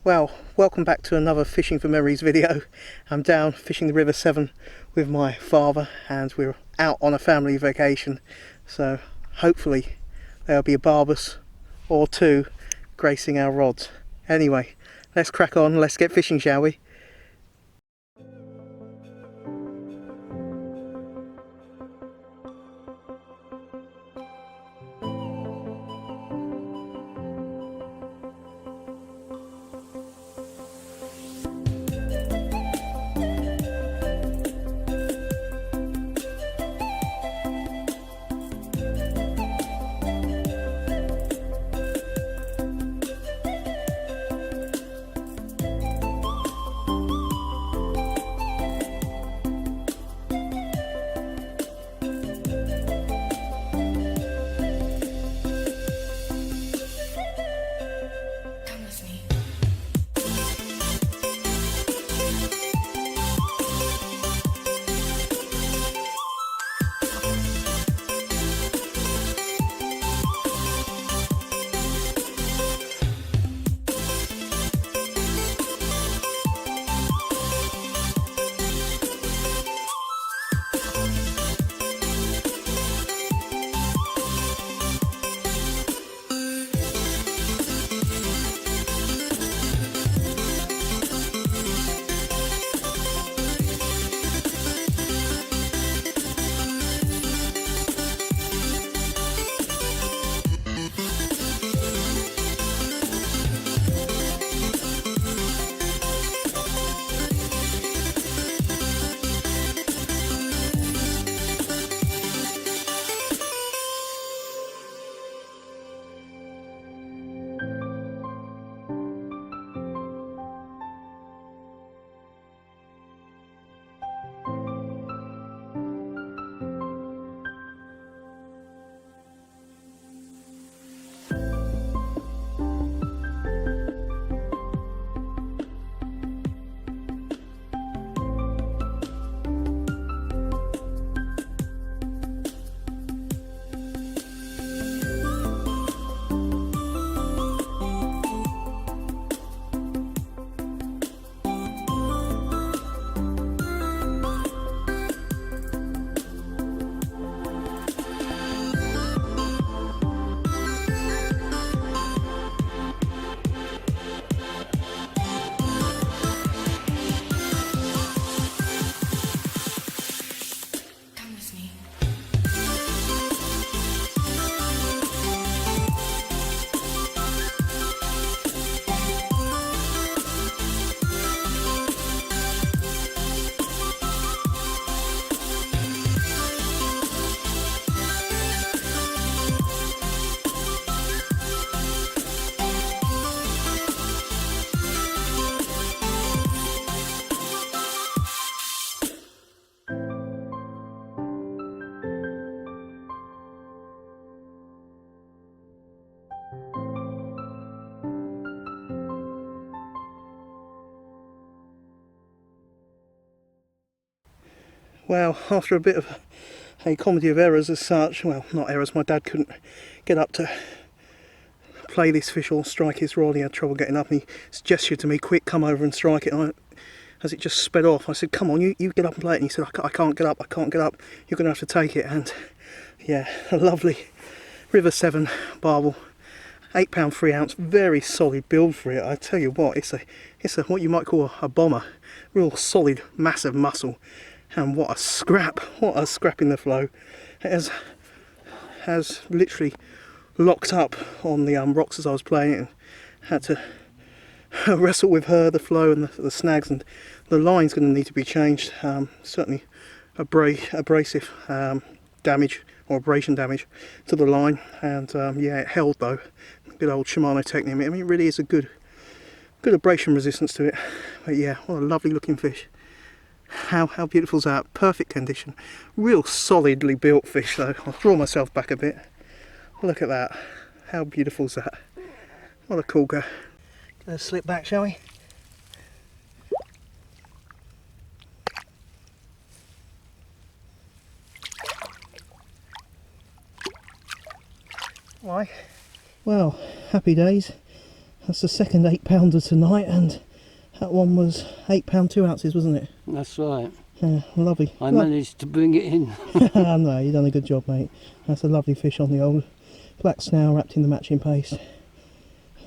Well, welcome back to another Fishing for Memories video. I'm down fishing the River Severn with my father and we're out on a family vacation. So hopefully there'll be a barbus or two gracing our rods. Anyway, let's crack on, let's get fishing, shall we? Well, after a bit of a comedy of errors as such, well, not errors, my dad couldn't get up to play this fish or strike his rod. He had trouble getting up and he gestured to me, quick, come over and strike it. And as it just sped off, I said, come on, you get up and play it. And he said, I can't get up, you're going to have to take it. And yeah, a lovely River Severn barbel, 8 pound 3 ounce, very solid build for it. I tell you what, it's a what you might call a bomber, real solid, massive muscle. And what a scrap in the flow. It has literally locked up on the rocks as I was playing it and had to wrestle with her, the flow and the snags, and the line's going to need to be changed. Certainly abrasive damage or abrasion damage to the line, and yeah, it held though. Good old Shimano technique. I mean, it really is a good abrasion resistance to it. But yeah, what a lovely looking fish. How beautiful is that? Perfect condition. Real solidly built fish though. I'll draw myself back a bit. Look at that. How beautiful is that? What a corker. Let's slip back, shall we? Why? Well, happy days. That's the second 8-pounder tonight, and that one was £8 2 ounces, wasn't it? That's right. Yeah, lovely. I managed to bring it in. No, you've done a good job, mate. That's a lovely fish on the old black snail wrapped in the matching paste.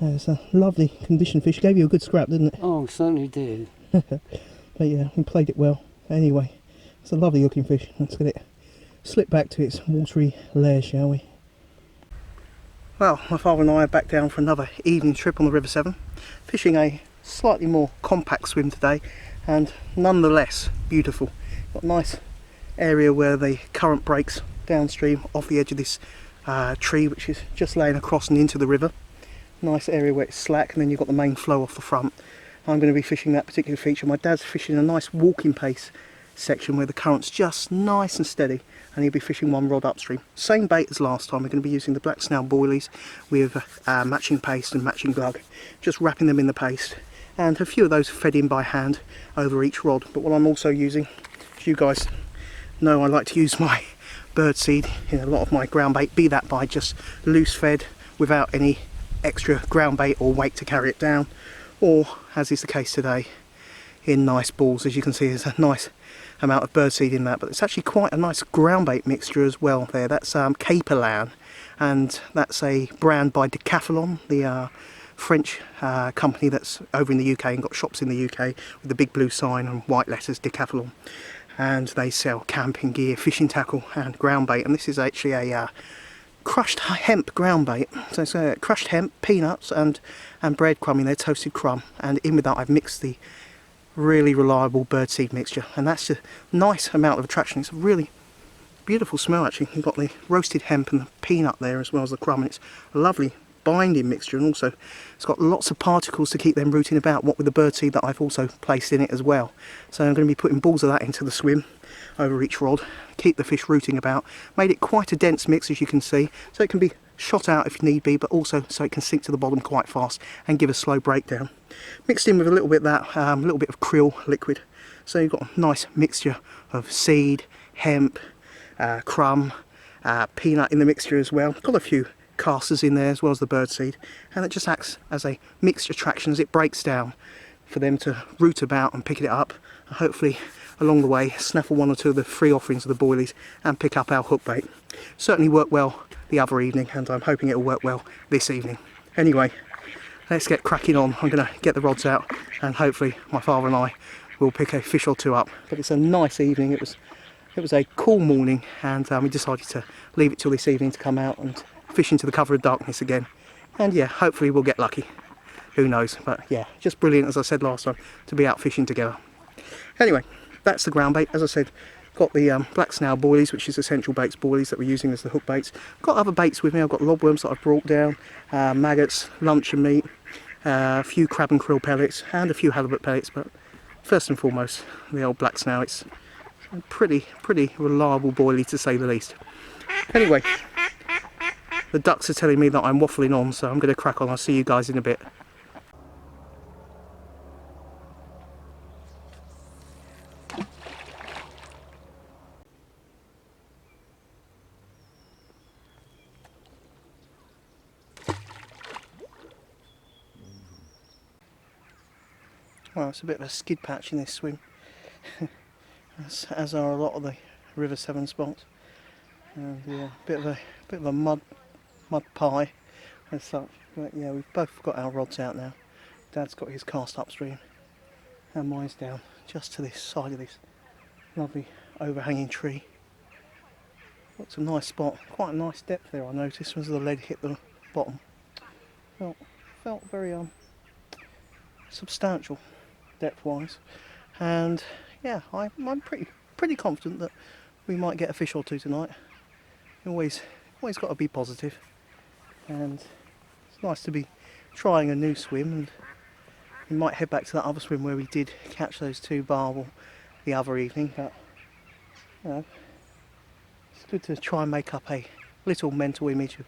It's a lovely conditioned fish. Gave you a good scrap, didn't it? Oh, certainly did. But yeah, we played it well. Anyway, it's a lovely looking fish. Let's get it slip back to its watery lair, shall we? Well, my father and I are back down for another evening trip on the River Severn, fishing a slightly more compact swim today, and nonetheless beautiful. Got a nice area where the current breaks downstream off the edge of this tree, which is just laying across and into the river. Nice area where it's slack, and then you've got the main flow off the front. I'm going to be fishing that particular feature. My dad's fishing a nice walking pace section where the current's just nice and steady, and he'll be fishing one rod upstream. Same bait as last time. We're going to be using the black snail boilies with matching paste and matching glug, just wrapping them in the paste, and a few of those fed in by hand over each rod. But what I'm also using, as you guys know, I like to use my bird seed in a lot of my ground bait, be that by just loose fed without any extra ground bait or weight to carry it down, or as is the case today, in nice balls. As you can see, there's a nice amount of birdseed in that, but it's actually quite a nice ground bait mixture as well there. That's Capelan, and that's a brand by Decathlon, the French company that's over in the UK and got shops in the UK with the big blue sign and white letters, Decathlon. And they sell camping gear, fishing tackle and ground bait, and this is actually a crushed hemp ground bait. So it's crushed hemp, peanuts and breadcrumb in there, toasted crumb, and in with that I've mixed the really reliable birdseed mixture, and that's a nice amount of attraction. It's a really beautiful smell actually. You've got the roasted hemp and the peanut there as well as the crumb, and it's a lovely binding mixture, and also it's got lots of particles to keep them rooting about, what with the birdseed that I've also placed in it as well. So I'm going to be putting balls of that into the swim over each rod, keep the fish rooting about. Made it quite a dense mix, as you can see, so it can be shot out if need be, but also so it can sink to the bottom quite fast and give a slow breakdown. Mixed in with a little bit of that, a little bit of krill liquid, so you've got a nice mixture of seed, hemp, crumb, peanut in the mixture as well. Got a few casters in there as well as the birdseed, and it just acts as a mixture attraction as it breaks down for them to root about and pick it up, and hopefully along the way snaffle one or two of the free offerings of the boilies and pick up our hook bait. Certainly worked well the other evening, and I'm hoping it'll work well this evening. Anyway, let's get cracking on. I'm going to get the rods out, and hopefully my father and I will pick a fish or two up. But it's a nice evening. It was a cool morning, and we decided to leave it till this evening to come out and fish into the cover of darkness again. And yeah, hopefully we'll get lucky. Who knows? But yeah, just brilliant, as I said last time, to be out fishing together. Anyway, that's the ground bait. As I said, got the black snail boilies, which is essential baits boilies that we're using as the hook baits. Got other baits with me. I've got lobworms that I've brought down, maggots, luncheon meat, a few crab and krill pellets, and a few halibut pellets. But first and foremost, the old black snail. It's a pretty reliable boilie, to say the least. Anyway, the ducks are telling me that I'm waffling on, so I'm going to crack on. I'll see you guys in a bit. Well, it's a bit of a skid patch in this swim, as are a lot of the River Severn spots. And yeah, bit of a mud pie as such. But yeah, we've both got our rods out now. Dad's got his cast upstream, and mine's down just to this side of this lovely overhanging tree. Got some nice spot, quite a nice depth there. I noticed as the lead hit the bottom. Felt very substantial depth-wise, and yeah, I'm pretty confident that we might get a fish or two tonight. Always got to be positive, and it's nice to be trying a new swim, and we might head back to that other swim where we did catch those two barbel the other evening. But you know, it's good to try and make up a little mental image of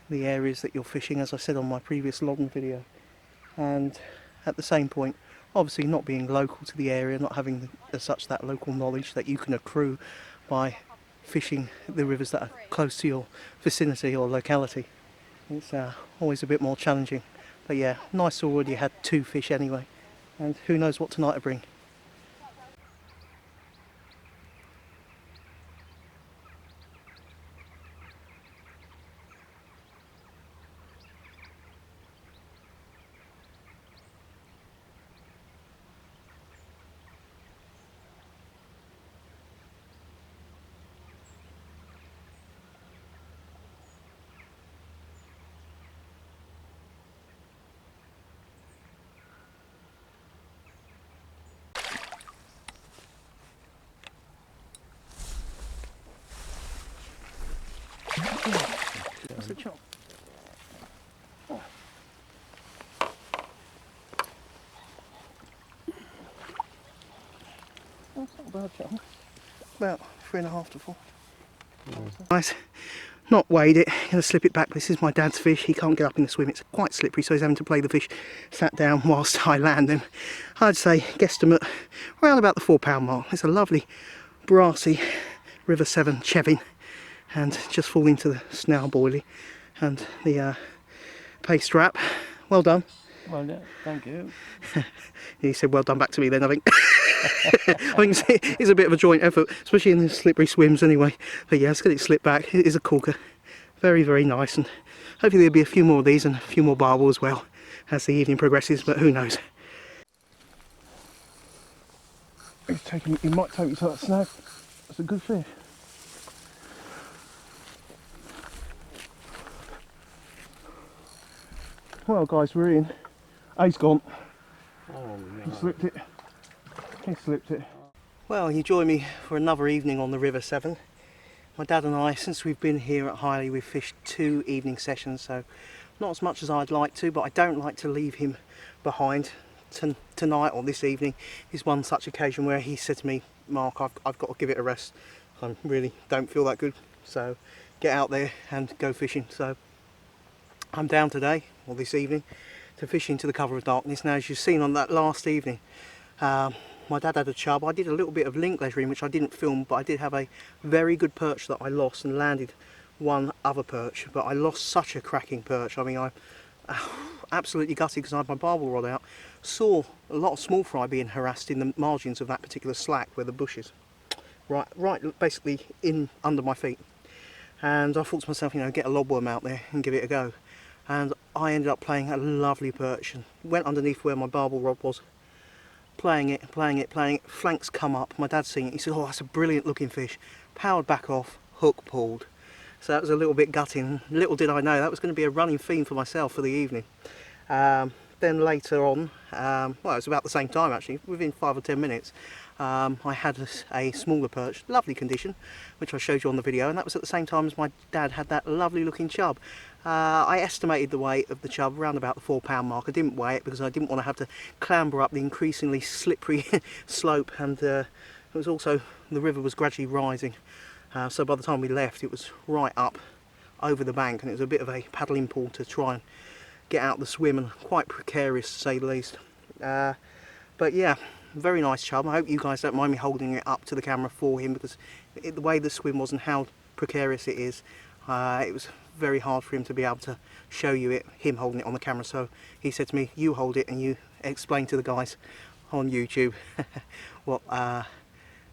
the areas that you're fishing, as I said on my previous long video, and at the same point, obviously not being local to the area, not having as such that local knowledge that you can accrue by fishing the rivers that are close to your vicinity or locality. It's always a bit more challenging But yeah, nice already had 2 fish anyway, and who knows what tonight will bring. What's the chop? Oh. That's not a bad chop. About 3.5 to 4. Nice. Not weighed it, gonna slip it back. This is my dad's fish. He can't get up in the swim, it's quite slippery, so he's having to play the fish sat down whilst I land him. I'd say guesstimate around about the £4 mark. It's a lovely brassy River Severn chevin, and just falling to the snail boilie and the paste strap. Well done. Well, yeah, thank you. He said well done back to me then, I think. I think it's a bit of a joint effort, especially in the slippery swims anyway. But yeah, let's get it slipped back. It is a corker. Very, very nice, and hopefully there'll be a few more of these and a few more barbel as well as the evening progresses, but who knows. He might take you to that snag. That's a good fish. Well guys, we're in. He's gone. Oh, no. He slipped it. He slipped it. Well, you join me for another evening on the River Severn. My dad and I, since we've been here at Highley, we've fished 2 evening sessions, so not as much as I'd like to, but I don't like to leave him behind. Tonight or this evening is one such occasion where he said to me, Mark, I've got to give it a rest. I really don't feel that good, so get out there and go fishing. So I'm down today, or this evening, to fish into the cover of darkness. Now, as you've seen on that last evening, my dad had a chub. I did a little bit of link leisuring, which I didn't film, but I did have a very good perch that I lost and landed one other perch. But I lost such a cracking perch. I mean, I absolutely gutted because I had my barbel rod out. Saw a lot of small fry being harassed in the margins of that particular slack where the bush is. Right, basically in under my feet. And I thought to myself, you know, get a lobworm out there and give it a go. And I ended up playing a lovely perch and went underneath where my barbel rod was, playing it, flanks come up, my dad's seen it, he said, oh, that's a brilliant looking fish, powered back off, hook pulled. So that was a little bit gutting. Little did I know that was going to be a running theme for myself for the evening. Then later on, well, it was about the same time actually, within 5 or 10 minutes, I had a smaller perch, lovely condition, which I showed you on the video, and that was at the same time as my dad had that lovely looking chub. I estimated the weight of the chub around about the £4 mark. I didn't weigh it because I didn't want to have to clamber up the increasingly slippery slope, and it was also, the river was gradually rising, so by the time we left it was right up over the bank, and it was a bit of a paddling pool to try and get out the swim, and quite precarious to say the least. But yeah, very nice chub. I hope you guys don't mind me holding it up to the camera for him, because the way the swim was and how precarious it is, it was very hard for him to be able to show you it, him holding it on the camera. So he said to me, you hold it and you explain to the guys on YouTube what,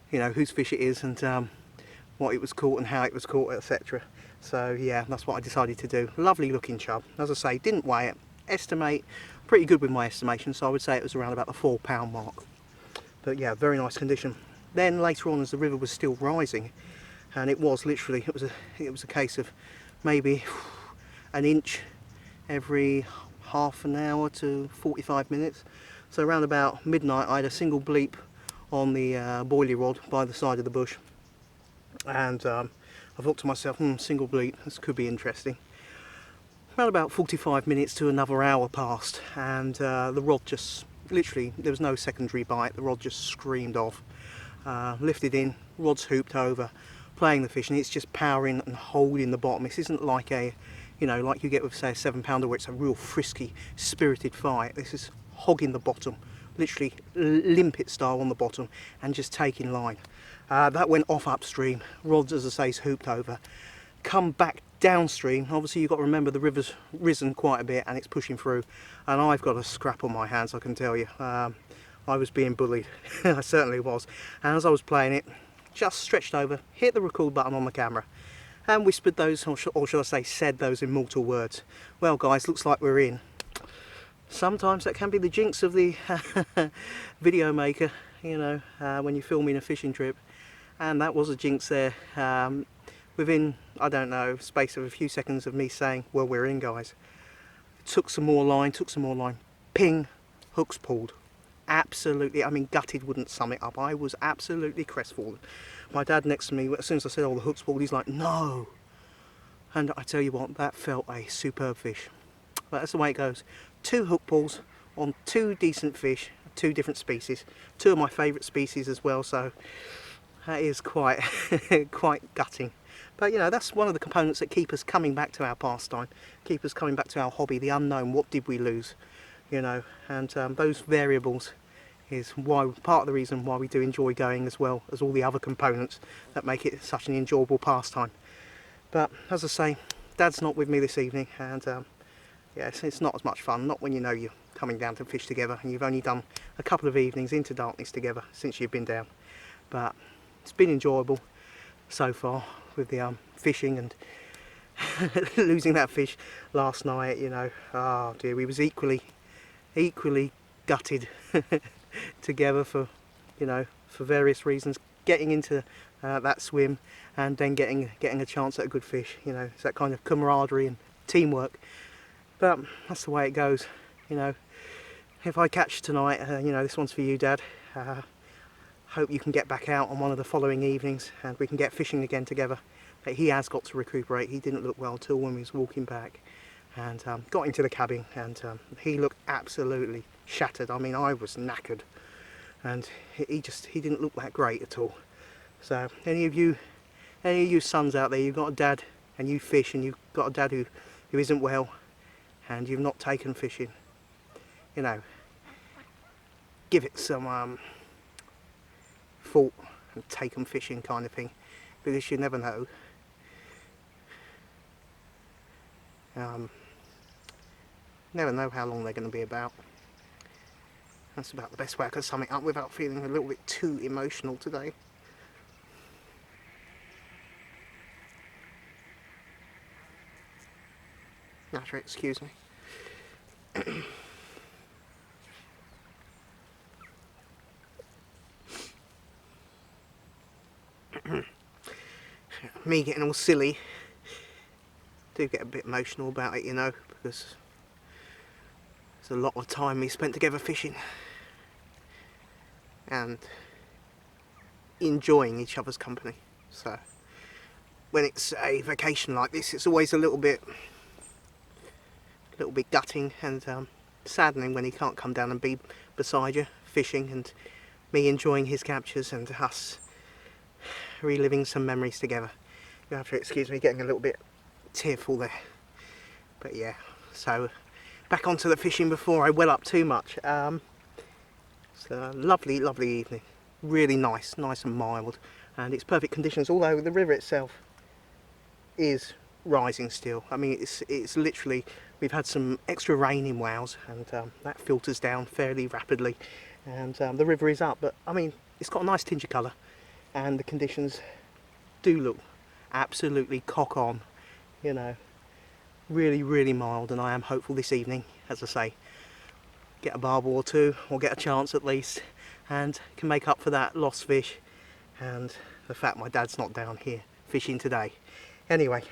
you know, whose fish it is and what it was caught and how it was caught, etc. So yeah, that's what I decided to do. Lovely looking chub. As I say, didn't weigh it. Estimate, pretty good with my estimation, so I would say it was around about the £4 mark. But yeah, very nice condition. Then later on, as the river was still rising, and it was literally, it was a case of maybe an inch every half an hour to 45 minutes. So around about midnight I had a single bleep on the boilie rod by the side of the bush, and I thought to myself, single bleep, this could be interesting. Around about 45 minutes to another hour passed, and the rod just literally, there was no secondary bite, the rod just screamed off. Lifted in, rod's hooped over, playing the fish, and it's just powering and holding the bottom. This isn't like a, you know, like you get with say a 7-pounder where it's a real frisky, spirited fight. This is hogging the bottom, literally limpet style on the bottom, and just taking line. That went off upstream, rods, as I say, is hooped over, come back downstream, obviously you've got to remember the river's risen quite a bit and it's pushing through, and I've got a scrap on my hands, I can tell you. I was being bullied. I certainly was. And as I was playing it, just stretched over, hit the record button on the camera and whispered those, or should I say said those immortal words. Well guys, looks like we're in. Sometimes that can be the jinx of the video maker, you know, when you're filming a fishing trip. And that was a jinx there. Within, I don't know, space of a few seconds of me saying, well, we're in guys. Took some more line, ping, hooks pulled. Absolutely, I mean, gutted wouldn't sum it up. I was absolutely crestfallen. My dad next to me, as soon as I said, oh, the hook's pulled, he's like, no. And I tell you what, that felt a superb fish. But that's the way it goes. 2 hook pulls on 2 decent fish, 2 different species. 2 of my favourite species as well, so that is quite, quite gutting. But you know, that's one of the components that keep us coming back to our pastime, keep us coming back to our hobby, the unknown. What did we lose? You know, and those variables is why, part of the reason why we do enjoy going, as well as all the other components that make it such an enjoyable pastime. But as I say, Dad's not with me this evening, and yeah, it's not as much fun, not when you know you're coming down to fish together and you've only done a couple of evenings into darkness together since you've been down. But it's been enjoyable so far with the fishing, and losing that fish last night, you know, oh dear, we was equally gutted together for, you know, for various reasons, getting into that swim and then getting a chance at a good fish. You know, it's that kind of camaraderie and teamwork. But that's the way it goes, you know. If I catch tonight, you know, this one's for you, Dad. Hope you can get back out on one of the following evenings and we can get fishing again together. But he has got to recuperate. He didn't look well at all when he was walking back, and got into the cabin, and he looked absolutely shattered. I mean, I was knackered, and he didn't look that great at all. So any of you sons out there, you've got a dad and you fish, and you've got a dad who isn't well and you've not taken fishing, you know, give it some thought and take them fishing, kind of thing, because you never know. Never know how long they're going to be about. That's about the best way I can sum it up without feeling a little bit too emotional today. Naturally, excuse me. Me getting all silly. Do get a bit emotional about it, you know, because there's a lot of time we spent together fishing and enjoying each other's company. So when it's a vacation like this, it's always a little bit gutting and saddening when he can't come down and be beside you fishing, and me enjoying his captures and us reliving some memories together. You have to excuse me getting a little bit tearful there. But yeah, so back onto the fishing before I well up too much. It's a lovely evening, really nice and mild, and it's perfect conditions, although the river itself is rising still. I mean, it's literally, we've had some extra rain in Wales, and that filters down fairly rapidly, and the river is up, but I mean, it's got a nice tinge of colour, and the conditions do look absolutely cock on, you know, really mild. And I am hopeful this evening, as I say, get a barbel or 2, or get a chance at least, and can make up for that lost fish and the fact my dad's not down here fishing today. Anyway,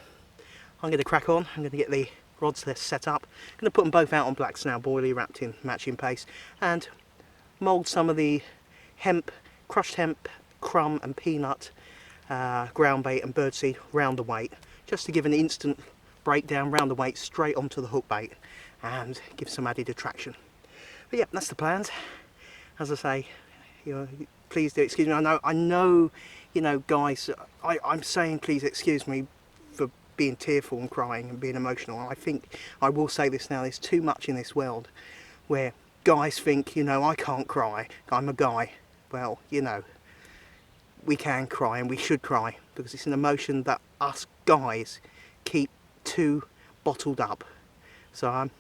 I'm going to crack on. I'm going to get the rods there set up. I'm going to put them both out on black snail boilie wrapped in matching paste, and mould some of the hemp, crushed hemp, crumb and peanut, ground bait and birdseed round the weight, just to give an instant breakdown round the weight straight onto the hook bait and give some added attraction. But yeah, that's the plans. As I say, you know, please do excuse me. I know, you know, guys, I'm saying please excuse me for being tearful and crying and being emotional. I think I will say this now, there's too much in this world where guys think, you know, I can't cry, I'm a guy. Well, you know, we can cry and we should cry, because it's an emotion that us guys keep too bottled up. So I'm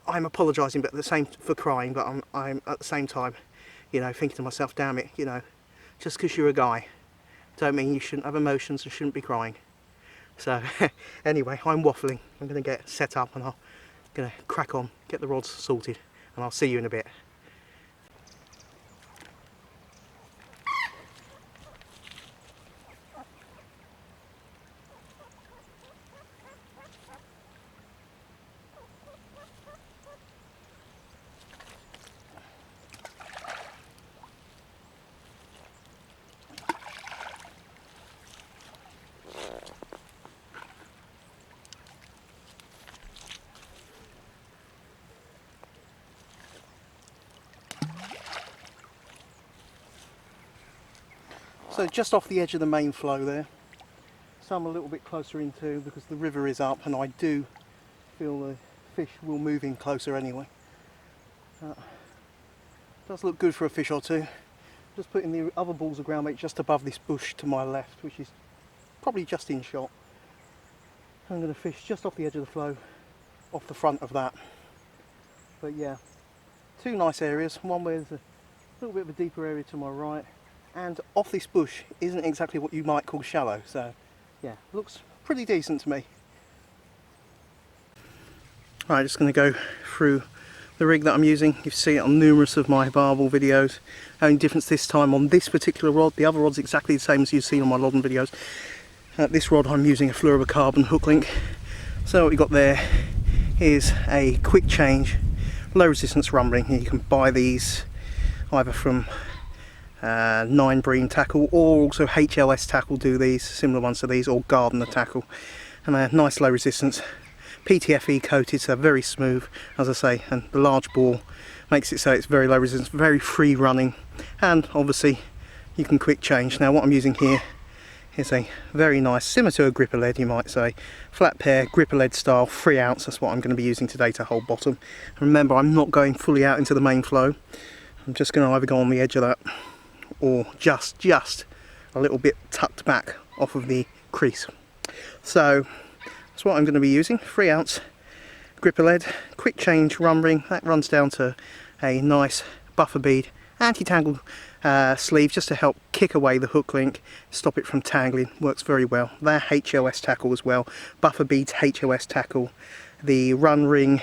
apologising, but at the same for crying, but I'm at the same time, you know, thinking to myself, damn it, you know, just because you're a guy, don't mean you shouldn't have emotions and shouldn't be crying. So anyway, I'm waffling. I'm going to get set up and I'm going to crack on, get the rods sorted, and I'll see you in a bit. So just off the edge of the main flow there, some a little bit closer into because the river is up and I do feel the fish will move in closer anyway. Does look good for a fish or two. Just putting the other balls of groundbait just above this bush to my left, which is probably just in shot. I'm going to fish just off the edge of the flow, off the front of that. But yeah, two nice areas, one where there's a little bit of a deeper area to my right, and off this bush isn't exactly what you might call shallow, so yeah, looks pretty decent to me. Alright, just going to go through the rig that I'm using. You see it on numerous of my barbel videos. Only difference this time on this particular rod, the other rod's exactly the same as you've seen on my lodding videos. This rod I'm using a fluorocarbon hook link. So what we've got there is a quick change, low resistance run ring. You can buy these either from 9 Bream tackle, or also HLS tackle do these, similar ones to these, or Gardener tackle, and they're nice low resistance, PTFE coated, so very smooth, as I say, and the large bore makes it so it's very low resistance, very free running, and obviously you can quick change. Now what I'm using here is a very nice, similar to a gripper lead you might say, flat pair gripper lead style 3 ounce. That's what I'm going to be using today to hold bottom. And remember, I'm not going fully out into the main flow, I'm just going to either go on the edge of that or just a little bit tucked back off of the crease. So that's what I'm going to be using, 3 ounce gripper lead, quick change run ring. That runs down to a nice buffer bead anti-tangle sleeve just to help kick away the hook link, stop it from tangling. Works very well. They're HOS tackle as well, buffer beads HOS tackle. The run ring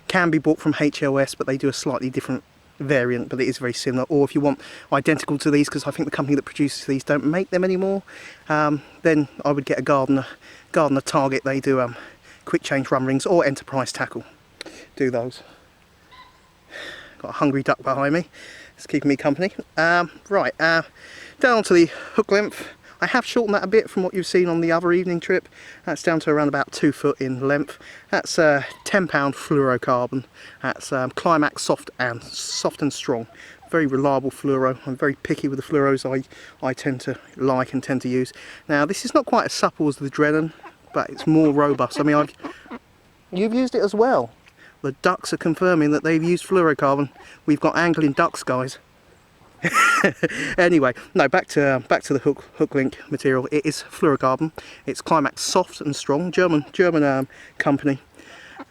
can be bought from HOS, but they do a slightly different variant, but it is very similar. Or if you want identical to these, because I think the company that produces these don't make them anymore, then I would get a Gardener Target. They do quick change run rings, or Enterprise tackle do those. Got a hungry duck behind me, it's keeping me company. Right, down onto the hook length. I have shortened that a bit from what you've seen on the other evening trip. That's down to around about 2 foot in length. That's £10 fluorocarbon. That's Climax soft and strong. Very reliable fluoro. I'm very picky with the fluoros I tend to like and tend to use. Now this is not quite as supple as the Drennan, but it's more robust. I mean, you've used it as well. The ducks are confirming that they've used fluorocarbon. We've got angling ducks, guys. Anyway, no, back to the hook link material. It is fluorocarbon. It's Climax soft and strong, German company.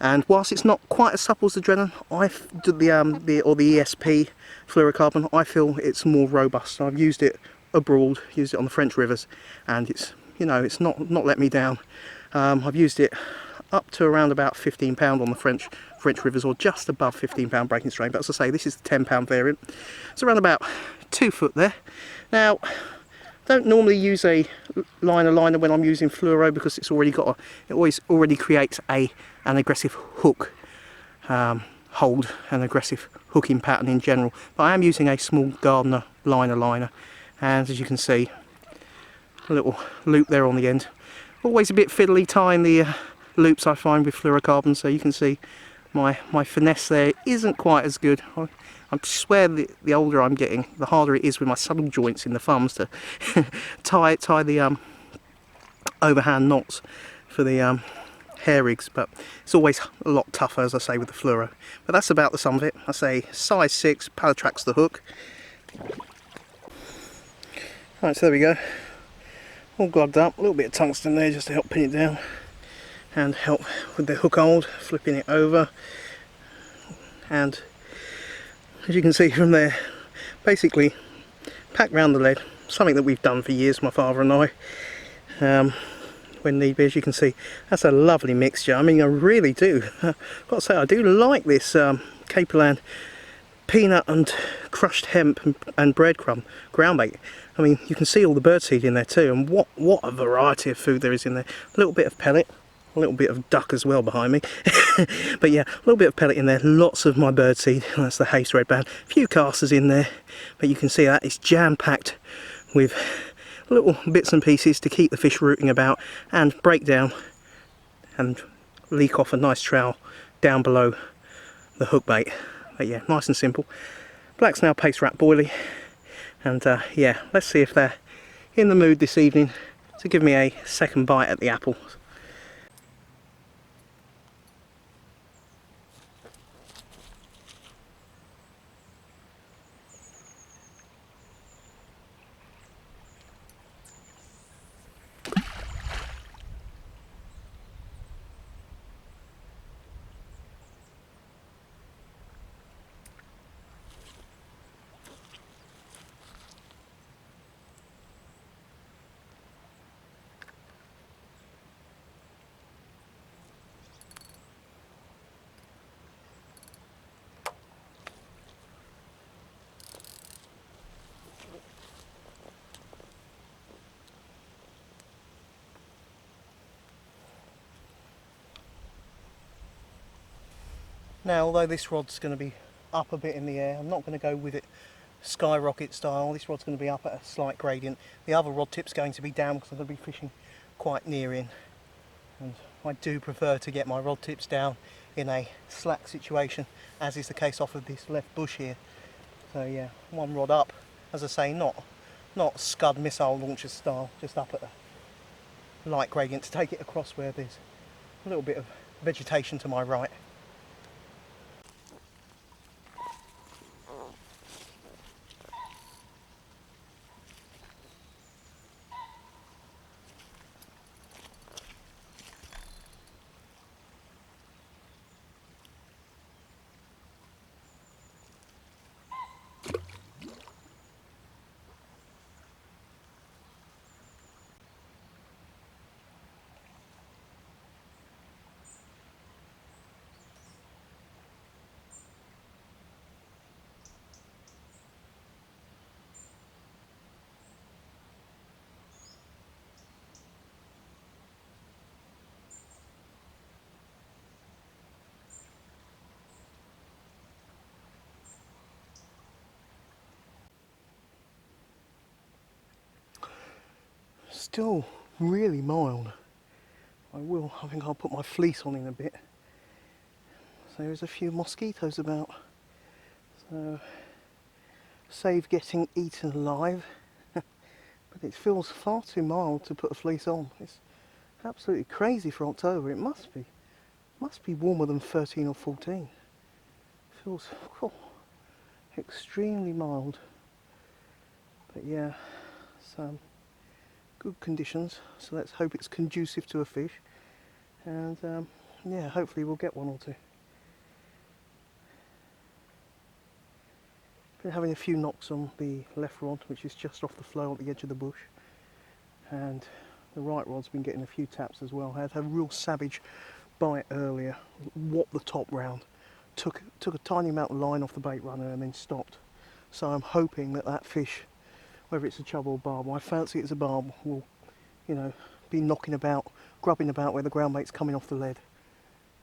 And whilst it's not quite as supple as the Drennan, the ESP fluorocarbon, I feel it's more robust. I've used it abroad, used it on the French rivers, and it's, you know, it's not let me down. I've used it up to around about £15 on the French rivers, or just above £15 breaking strain. But as I say, this is the £10 variant. It's around about 2 foot there. Now, don't normally use a liner when I'm using fluoro, because it's already got it already creates an aggressive hook hold, an aggressive hooking pattern in general. But I am using a small Gardener liner, and as you can see, a little loop there on the end. Always a bit fiddly tying the loops, I find, with fluorocarbon, so you can see my finesse there isn't quite as good. I swear the older I'm getting, the harder it is with my saddle joints in the thumbs to tie the overhand knots for the hair rigs, but it's always a lot tougher, as I say, with the fluoro. But that's about the sum of it. I say size 6, Palatrax the hook. Right, so there we go. All glugged up, a little bit of tungsten there just to help pin it down. and help with the hook hold, flipping it over. And as you can see from there, basically pack round the lead, something that we've done for years, my father and I, when need be. As you can see, that's a lovely mixture. I mean, I really do, I've got to say, I do like this Capeland peanut and crushed hemp and breadcrumb groundbait. I mean, you can see all the birdseed in there too, and what a variety of food there is in there. A little bit of pellet, a little bit of duck as well behind me. But yeah, a little bit of pellet in there, lots of my birdseed, that's the Haste Red Band, a few casters in there, but you can see that it's jam-packed with little bits and pieces to keep the fish rooting about and break down and leak off a nice trail down below the hook bait. But yeah, nice and simple. Black snail paste wrap boilie, and yeah, let's see if they're in the mood this evening to give me a second bite at the apple. Now, although this rod's going to be up a bit in the air, I'm not going to go with it skyrocket style. This rod's going to be up at a slight gradient. The other rod tip's going to be down because I'm going to be fishing quite near in. And I do prefer to get my rod tips down in a slack situation, as is the case off of this left bush here. So yeah, one rod up, as I say, not scud missile launcher style, just up at a light gradient to take it across where there's a little bit of vegetation to my right. Still really mild. I think I'll put my fleece on in a bit. So there's a few mosquitoes about. So save getting eaten alive. But it feels far too mild to put a fleece on. It's absolutely crazy for October. It must be warmer than 13 or 14. It feels extremely mild. But yeah, some good conditions, so let's hope it's conducive to a fish, and yeah, hopefully we'll get one or two. Been having a few knocks on the left rod, which is just off the flow at the edge of the bush, and the right rod's been getting a few taps as well. I had a real savage bite earlier, whopped the top round, took a tiny amount of line off the bait runner and then stopped. So I'm hoping that fish, whether it's a chub or barbel, I fancy it's a barbel, will, you know, be knocking about, grubbing about where the ground bait's coming off the lead,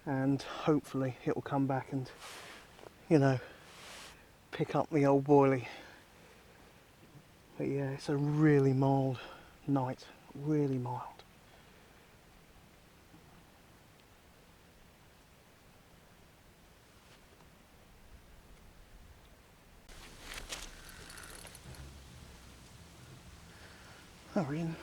and hopefully it will come back and, you know, pick up the old boilie. But yeah, it's a really mild night, really mild. Oh, in.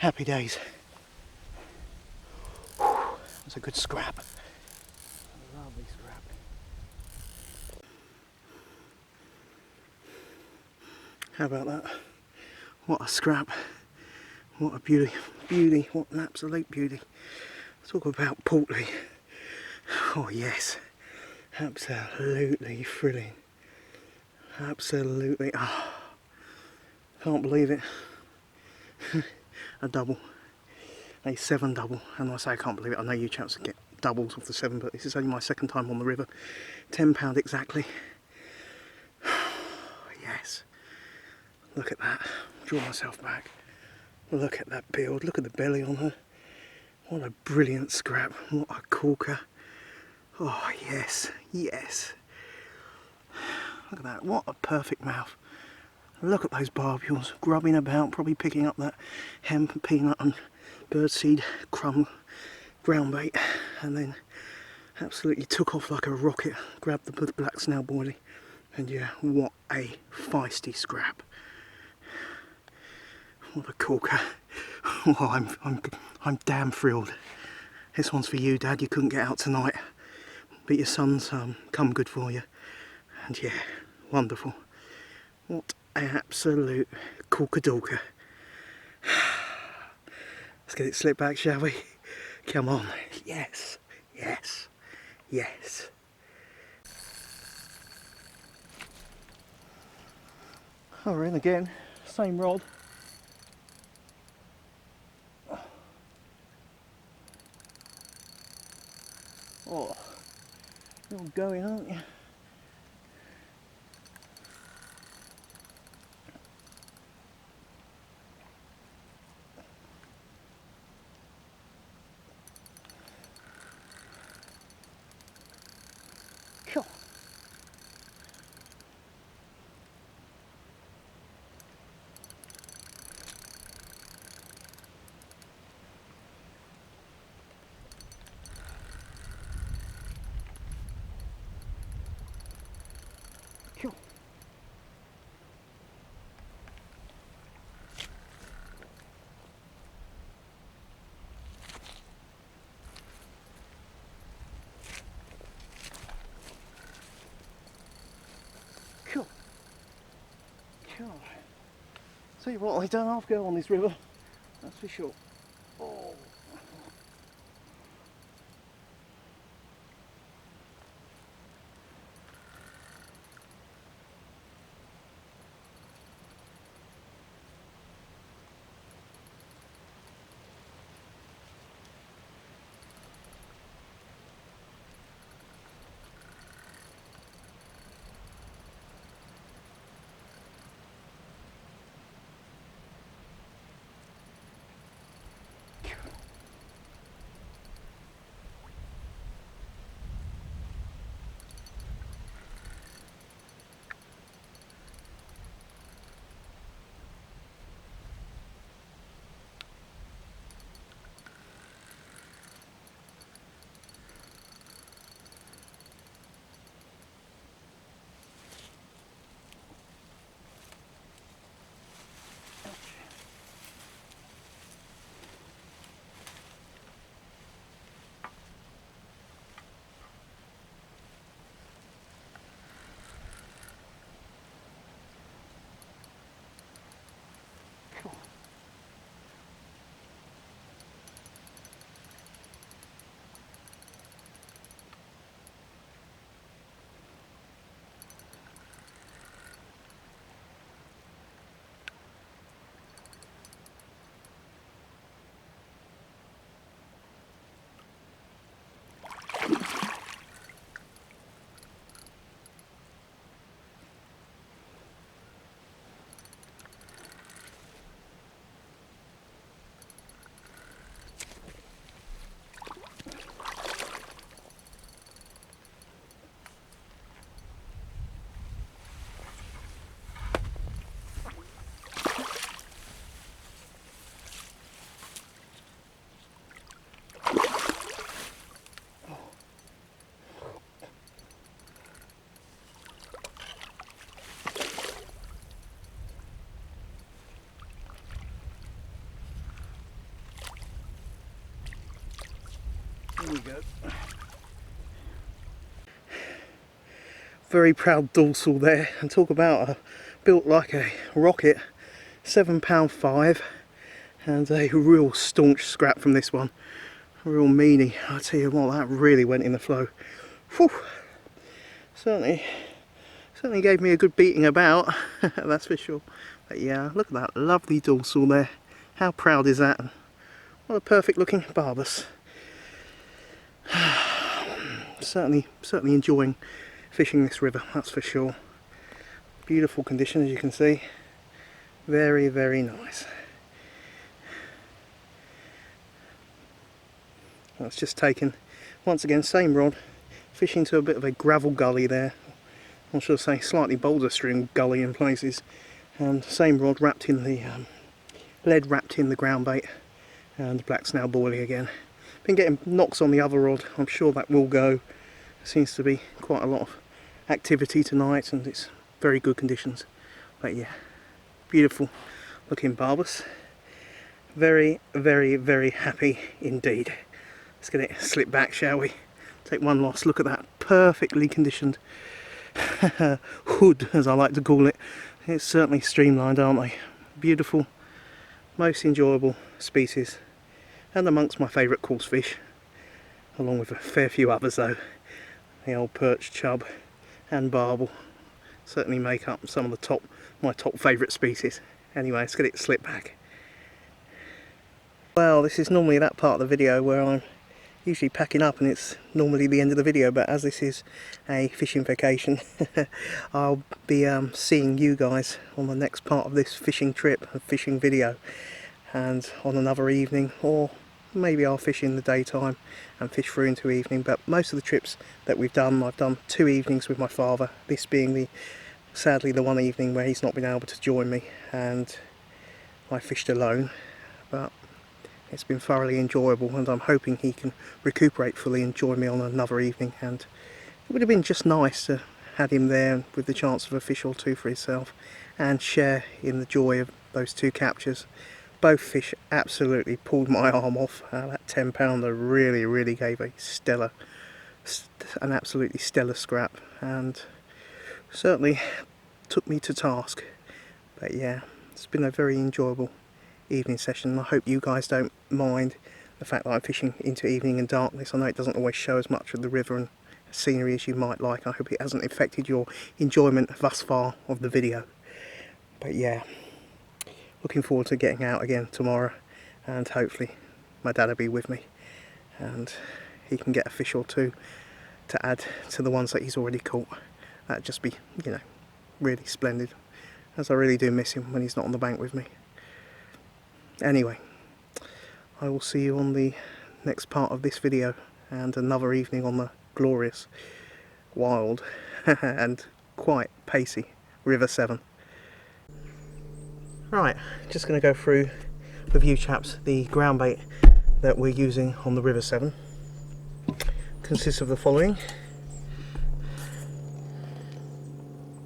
Happy days. That's a good scrap. A lovely scrap. How about that? What a scrap. What a beauty. Beauty. What an absolute beauty. Talk about portly. Oh yes. Absolutely thrilling. Absolutely. Oh, can't believe it. A double. A 7 double. And I say I can't believe it. I know you chaps get doubles off the 7, but this is only my second time on the river. £10 exactly. Yes. Look at that. Draw myself back. Look at that build. Look at the belly on her. What a brilliant scrap. What a corker. Oh yes. Yes. Look at that. What a perfect mouth. Look at those barbules grubbing about, probably picking up that hemp, peanut and birdseed crumb ground bait, and then absolutely took off like a rocket, grabbed the black snail boilie, and yeah, what a feisty scrap. What a corker. Oh, I'm damn thrilled. This one's for you, Dad. You couldn't get out tonight, but your son's come good for you, and yeah, wonderful. What an absolute corkadorker. Let's get it slipped back, shall we? Come on. Yes, yes, yes. Oh, we're in again. Same rod. Oh, you're going, aren't you? Cool. Cool. Cool. Cool. Tell you what, I don't half go on this river, that's for sure. Oh. Very proud dorsal there, and talk about a built like a rocket, £7.5, and a real staunch scrap from this one, a real meanie. I tell you what, that really went in the flow. Whew. Certainly gave me a good beating about, that's for sure. But yeah, look at that lovely dorsal there. How proud is that? What a perfect looking barbus. Certainly enjoying fishing this river, that's for sure. Beautiful condition, as you can see. Very, very nice. That's just taken, once again, same rod, fishing to a bit of a gravel gully there. I should say slightly boulder stream gully in places. And same rod wrapped in the lead wrapped in the ground bait, and black snail boilie again. Been getting knocks on the other rod. I'm sure that will go. Seems to be quite a lot of activity tonight, and it's very good conditions. But yeah, beautiful looking barbus. Very, very, very happy indeed. Let's get it slipped back, shall we? Take one last look at that perfectly conditioned hood, as I like to call it. It's certainly streamlined, aren't they? Beautiful, most enjoyable species, and amongst my favourite coarse fish, along with a fair few others though. The old perch, chub and barbel certainly make up some of the my top favourite species. Anyway, let's get it slipped back. Well, this is normally that part of the video where I'm usually packing up, and it's normally the end of the video, but as this is a fishing vacation, I'll be seeing you guys on the next part of this fishing trip and fishing video, and on another evening, or maybe I'll fish in the daytime and fish through into evening. But most of the trips that we've done, I've done 2 evenings with my father, this being sadly the one evening where he's not been able to join me, and I fished alone. But it's been thoroughly enjoyable, and I'm hoping he can recuperate fully and join me on another evening. And it would have been just nice to have him there with the chance of a fish or two for himself, and share in the joy of those 2 captures. Both fish absolutely pulled my arm off. That 10-pounder really gave an absolutely stellar scrap, and certainly took me to task. But yeah, it's been a very enjoyable evening session. I hope you guys don't mind the fact that I'm fishing into evening and darkness. I know it doesn't always show as much of the river and scenery as you might like. I hope it hasn't affected your enjoyment thus far of the video. But yeah, looking forward to getting out again tomorrow, and hopefully my dad will be with me and he can get a fish or two to add to the ones that he's already caught. That'd just be, you know, really splendid, as I really do miss him when he's not on the bank with me. Anyway, I will see you on the next part of this video, and another evening on the glorious, wild and quite pacey River Severn. Right, just going to go through with you chaps the ground bait that we're using on the River Severn. Consists of the following: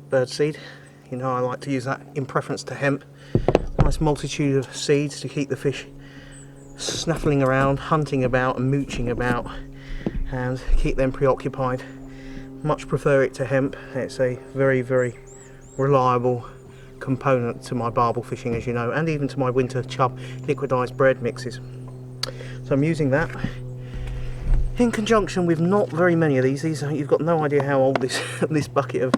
birdseed. You know I like to use that in preference to hemp. Nice multitude of seeds to keep the fish snaffling around, hunting about and mooching about, and keep them preoccupied. Much prefer it to hemp. It's a very reliable component to my barbel fishing, as you know, and even to my winter chub liquidized bread mixes. So I'm using that in conjunction with not very many of these. You've got no idea how old this this bucket of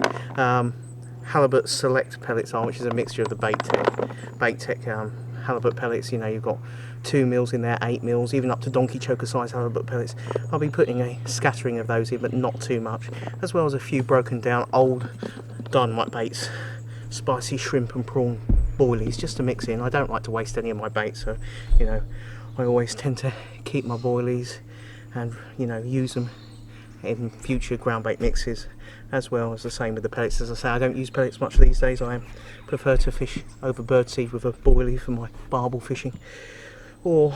halibut select pellets are, which is a mixture of the bait tech halibut pellets. You know, you've got 2 mils in there, 8 mils, even up to donkey choker size halibut pellets. I'll be putting a scattering of those in, but not too much, as well as a few broken down old dynamite baits, spicy shrimp and prawn boilies, just to mix in. I don't like to waste any of my bait, so you know, I always tend to keep my boilies and, you know, use them in future ground bait mixes, as well as the same with the pellets. As I say, I don't use pellets much these days. I prefer to fish over birdseed with a boilie for my barbel fishing, or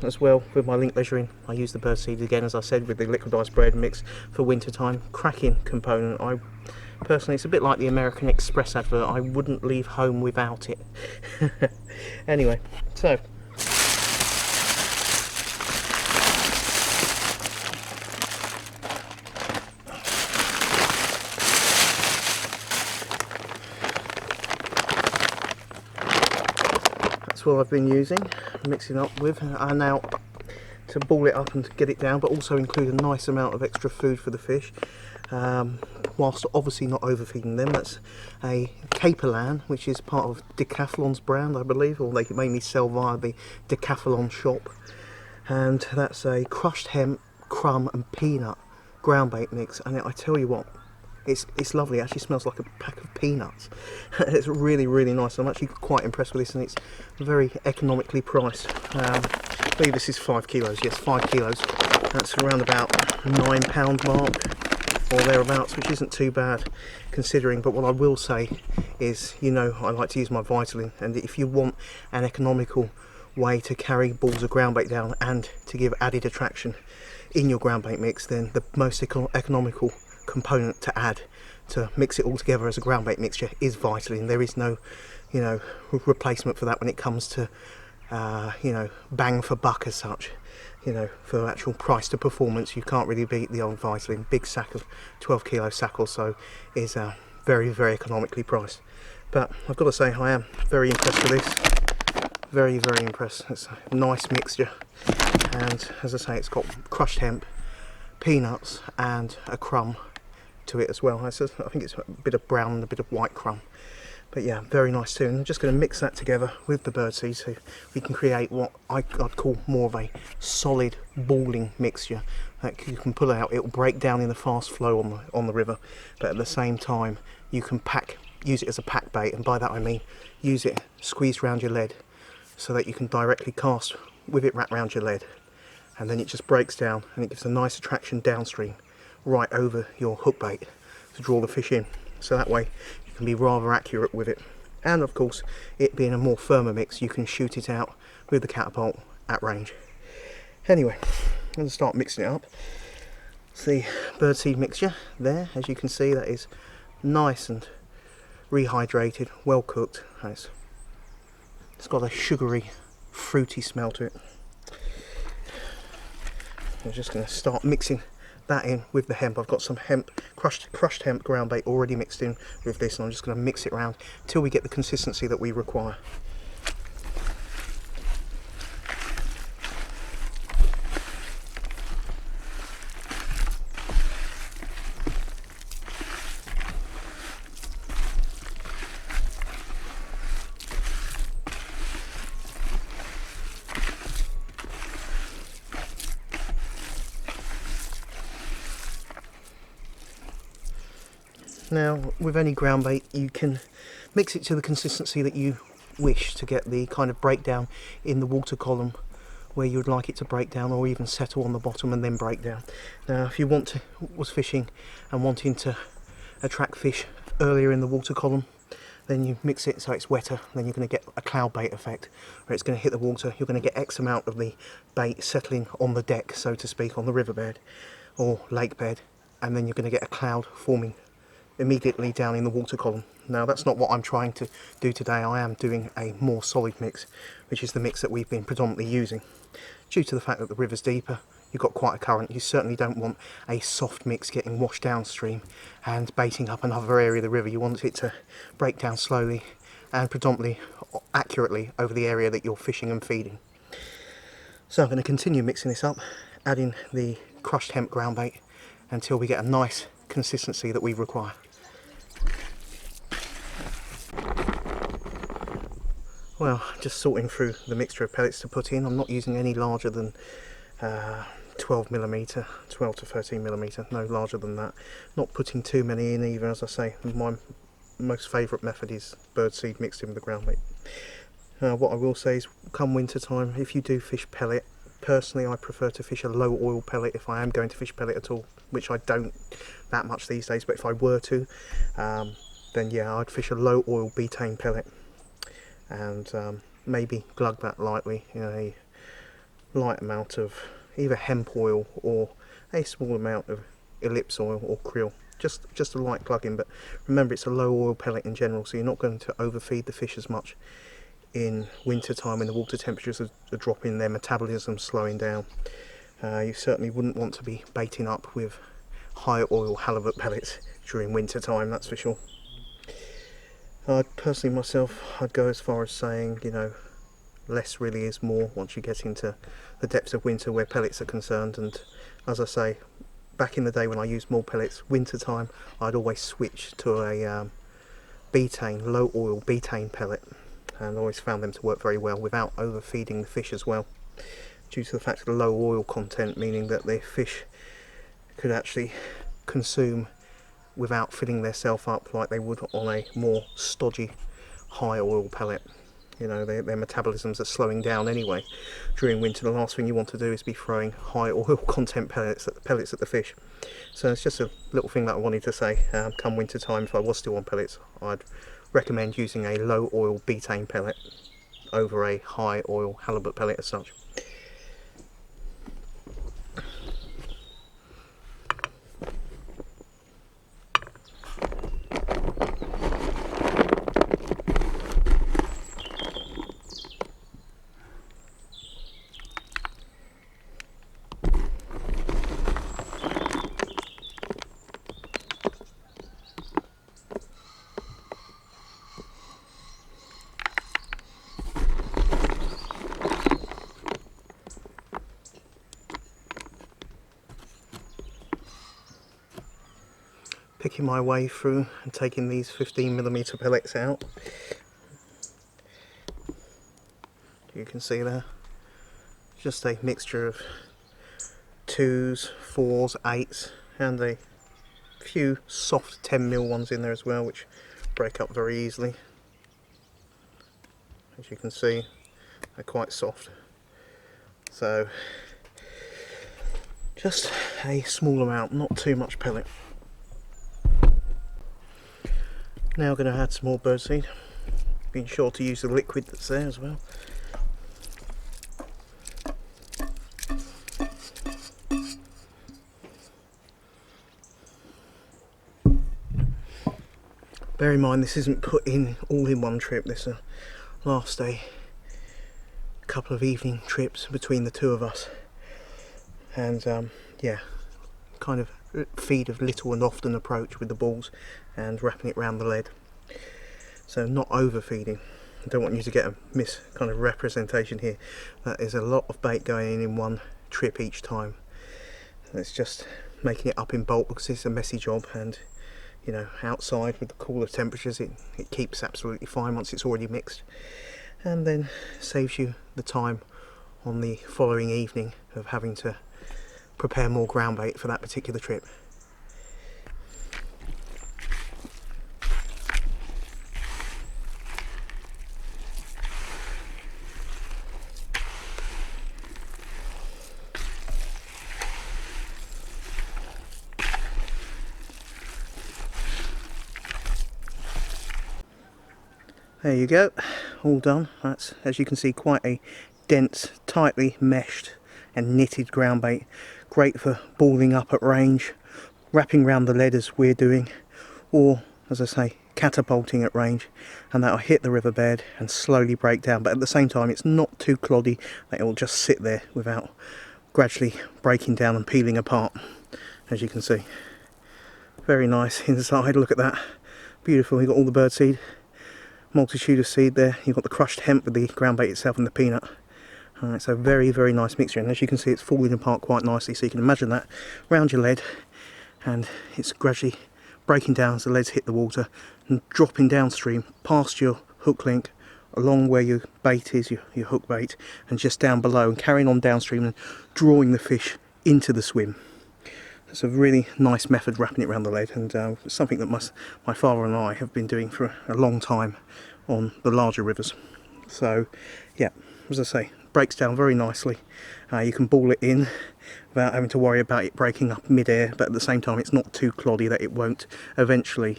as well with my link leisuring, I use the birdseed again, as I said, with the liquidized bread mix for winter time. Cracking component. I personally, it's a bit like the American Express advert, I wouldn't leave home without it. Anyway, so what I've been using, mixing up with. And now to ball it up and get it down, but also include a nice amount of extra food for the fish, whilst obviously not overfeeding them. That's a caperlan, which is part of Decathlon's brand, I believe, or they mainly sell via the Decathlon shop. And that's a crushed hemp, crumb and peanut ground bait mix, and I tell you what, it's lovely. It actually smells like a pack of peanuts. It's really, really nice. I'm actually quite impressed with this, and it's very economically priced. I believe this is 5 kilos. Yes, 5 kilos. That's around about £9 mark or thereabouts, which isn't too bad considering. But what I will say is, you know, I like to use my Vitamin, and if you want an economical way to carry balls of ground bait down and to give added attraction in your ground bait mix, then the most economical component to add to mix it all together as a ground bait mixture is Vitamin. There is no, you know, replacement for that when it comes to you know, bang for buck as such. You know, for actual price to performance, you can't really beat the old Vitamin. Big sack of 12 kilo sack or so is very, very economically priced. But I've got to say, I am very impressed with this. Very, very impressed. It's a nice mixture, and as I say, it's got crushed hemp, peanuts and a crumb to it as well. I think it's a bit of brown and a bit of white crumb. But yeah, very nice too. And I'm just going to mix that together with the birdseed so we can create what I'd call more of a solid balling mixture that you can pull out. It will break down in the fast flow on the river, but at the same time you can use it as a pack bait, and by that I mean use it squeezed around your lead so that you can directly cast with it wrapped around your lead, and then it just breaks down and it gives a nice attraction downstream right over your hook bait to draw the fish in. So that way you can be rather accurate with it, and of course, it being a more firmer mix, you can shoot it out with the catapult at range. Anyway, I'm going to start mixing it up. It's the birdseed mixture there. As you can see, that is nice and rehydrated, well cooked. It's got a sugary, fruity smell to it. I'm just going to start mixing that in with the hemp. I've got some hemp, crushed hemp ground bait already mixed in with this, and I'm just going to mix it around till we get the consistency that we require. Now, with any ground bait, you can mix it to the consistency that you wish to get the kind of breakdown in the water column where you would like it to break down, or even settle on the bottom and then break down. Now, if you was fishing and wanting to attract fish earlier in the water column, then you mix it so it's wetter, then you're going to get a cloud bait effect where it's going to hit the water. You're going to get X amount of the bait settling on the deck, so to speak, on the riverbed or lake bed, and then you're going to get a cloud forming immediately down in the water column. Now, that's not what I'm trying to do today. I am doing a more solid mix, which is the mix that we've been predominantly using. Due to the fact that the river's deeper, you've got quite a current, you certainly don't want a soft mix getting washed downstream and baiting up another area of the river. You want it to break down slowly and predominantly accurately over the area that you're fishing and feeding. So I'm going to continue mixing this up, adding the crushed hemp ground bait until we get a nice consistency that we require. Well, just sorting through the mixture of pellets to put in. I'm not using any larger than 12mm, 12 to 13mm, no larger than that. Not putting too many in either. As I say, my most favourite method is birdseed mixed in with the ground bait. What I will say is, come winter time, if you do fish pellet, personally I prefer to fish a low oil pellet if I am going to fish pellet at all, which I don't that much these days, but if I were to, then yeah, I'd fish a low oil betaine pellet and maybe glug that lightly in a light amount of either hemp oil or a small amount of ellipse oil or krill, just a light glug-in. But remember, it's a low oil pellet in general, so you're not going to overfeed the fish as much in winter time when the water temperatures are dropping, their metabolism slowing down. You certainly wouldn't want to be baiting up with high oil halibut pellets during winter time, that's for sure. Personally myself, I'd go as far as saying, you know, less really is more once you get into the depths of winter where pellets are concerned. And as I say, back in the day when I used more pellets, winter time, I'd always switch to a betaine, low oil betaine pellet, and I always found them to work very well without overfeeding the fish as well, due to the fact of the low oil content, meaning that the fish could actually consume without filling themselves up like they would on a more stodgy high oil pellet. You know, their metabolisms are slowing down anyway during winter. The last thing you want to do is be throwing high oil content pellets at the fish. So it's just a little thing that I wanted to say. Come winter time, if I was still on pellets, I'd recommend using a low oil betaine pellet over a high oil halibut pellet as such. Picking my way through and taking these 15mm pellets out. You can see there, just a mixture of 2s, 4s, 8s, and a few soft 10mm ones in there as well, which break up very easily. As you can see, they're quite soft. So just a small amount, not too much pellet. Now I'm going to add some more birdseed, being sure to use the liquid that's there as well. Bear in mind this isn't put in all in one trip, this last a couple of evening trips between the two of us, and yeah, kind of feed of little and often approach with the balls and wrapping it around the lead, so not overfeeding. I don't want you to get a kind of representation here that is a lot of bait going in one trip each time. It's just making it up in bulk because it's a messy job, and you know, outside with the cooler temperatures it keeps absolutely fine once it's already mixed, and then saves you the time on the following evening of having to prepare more ground bait for that particular trip. There you go, all done. That's, as you can see, quite a dense, tightly meshed and knitted ground bait. Great for balling up at range, wrapping around the lead as we're doing, or, as I say, catapulting at range, and that'll hit the riverbed and slowly break down, but at the same time it's not too cloddy that it will just sit there without gradually breaking down and peeling apart, as you can see. Very nice inside, look at that, beautiful. You've got all the birdseed, multitude of seed there, you've got the crushed hemp with the ground bait itself and the peanut. It's a very, very nice mixture, and as you can see it's falling apart quite nicely, so you can imagine that round your lead, and it's gradually breaking down as the leads hit the water and dropping downstream past your hook link, along where your bait is, your hook bait, and just down below, and carrying on downstream and drawing the fish into the swim. It's a really nice method, wrapping it around the lead, and it's something that my father and I have been doing for a long time on the larger rivers. So yeah, as I say, breaks down very nicely. You can ball it in without having to worry about it breaking up mid-air, but at the same time it's not too cloddy that it won't eventually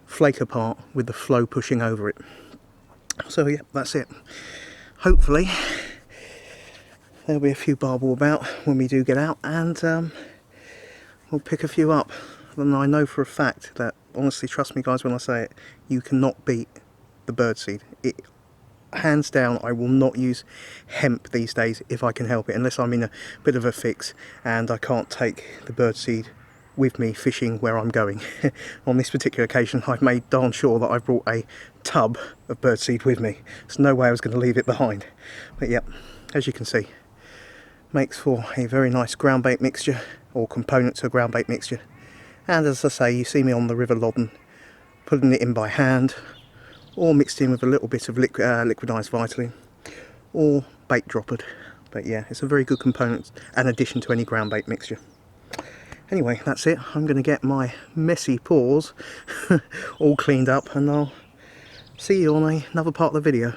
flake apart with the flow pushing over it. So yeah, that's it. Hopefully there'll be a few barbel about when we do get out, and we'll pick a few up. And I know for a fact that, honestly, trust me guys when I say it, you cannot beat the birdseed. Hands down, I will not use hemp these days if I can help it, unless I'm in a bit of a fix and I can't take the birdseed with me fishing where I'm going. On this particular occasion, I've made darn sure that I've brought a tub of birdseed with me. There's no way I was going to leave it behind. But yep, as you can see, makes for a very nice ground bait mixture, or component to a ground bait mixture. And as I say, you see me on the River Loddon putting it in by hand, or mixed in with a little bit of liquidised Vitamin, or bait droppered. But yeah, it's a very good component, an addition to any ground bait mixture. Anyway, that's it. I'm going to get my messy paws all cleaned up, and I'll see you on another part of the video.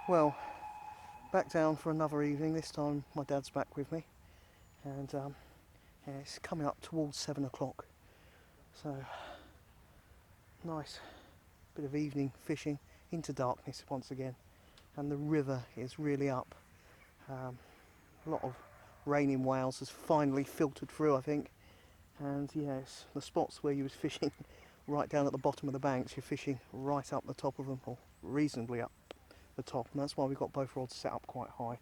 Well, back down for another evening. This time my dad's back with me, and yeah, it's coming up towards 7 o'clock, so nice bit of evening fishing into darkness once again, and the river is really up. A lot of rain in Wales has finally filtered through, I think, and yes, the spots where you was fishing right down at the bottom of the banks, you're fishing right up the top of them, or reasonably up the top, and that's why we've got both rods set up quite high.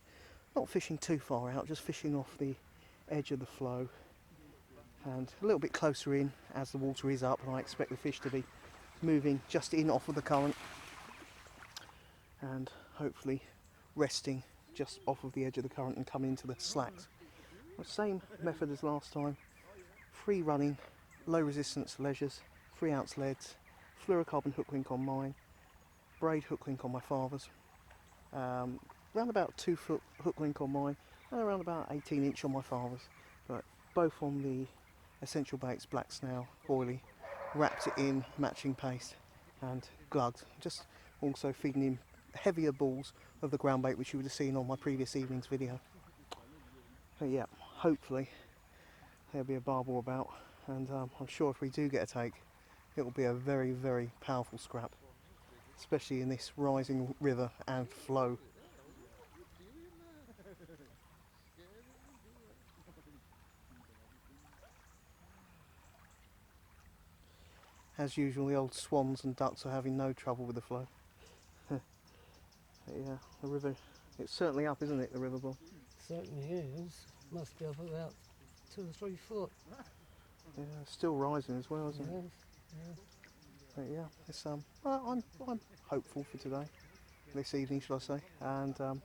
Not fishing too far out, just fishing off the edge of the flow, and a little bit closer in as the water is up, and I expect the fish to be moving just in off of the current, and hopefully resting just off of the edge of the current and coming into the slacks. The same method as last time, free running, low resistance leisures, 3-ounce leads, fluorocarbon hook link on mine, braid hook link on my father's, around about 2-foot hook link on mine, and around about 18-inch on my father's, but both on the Essential Baits Black Snail Boilie, wrapped it in matching paste and glugged, just also feeding him heavier balls of the ground bait which you would have seen on my previous evening's video. But yeah, hopefully there'll be a barbel about, and I'm sure if we do get a take, it'll be a very, very powerful scrap, especially in this rising river and flow. As usual, the old swans and ducks are having no trouble with the flow. Yeah, the river, it's certainly up, isn't it, the river ball? Certainly is. Must be up about 2 or 3 foot. Yeah, it's still rising as well, isn't it? Yes, But yeah, it's well, I'm hopeful for today, this evening, should I say, and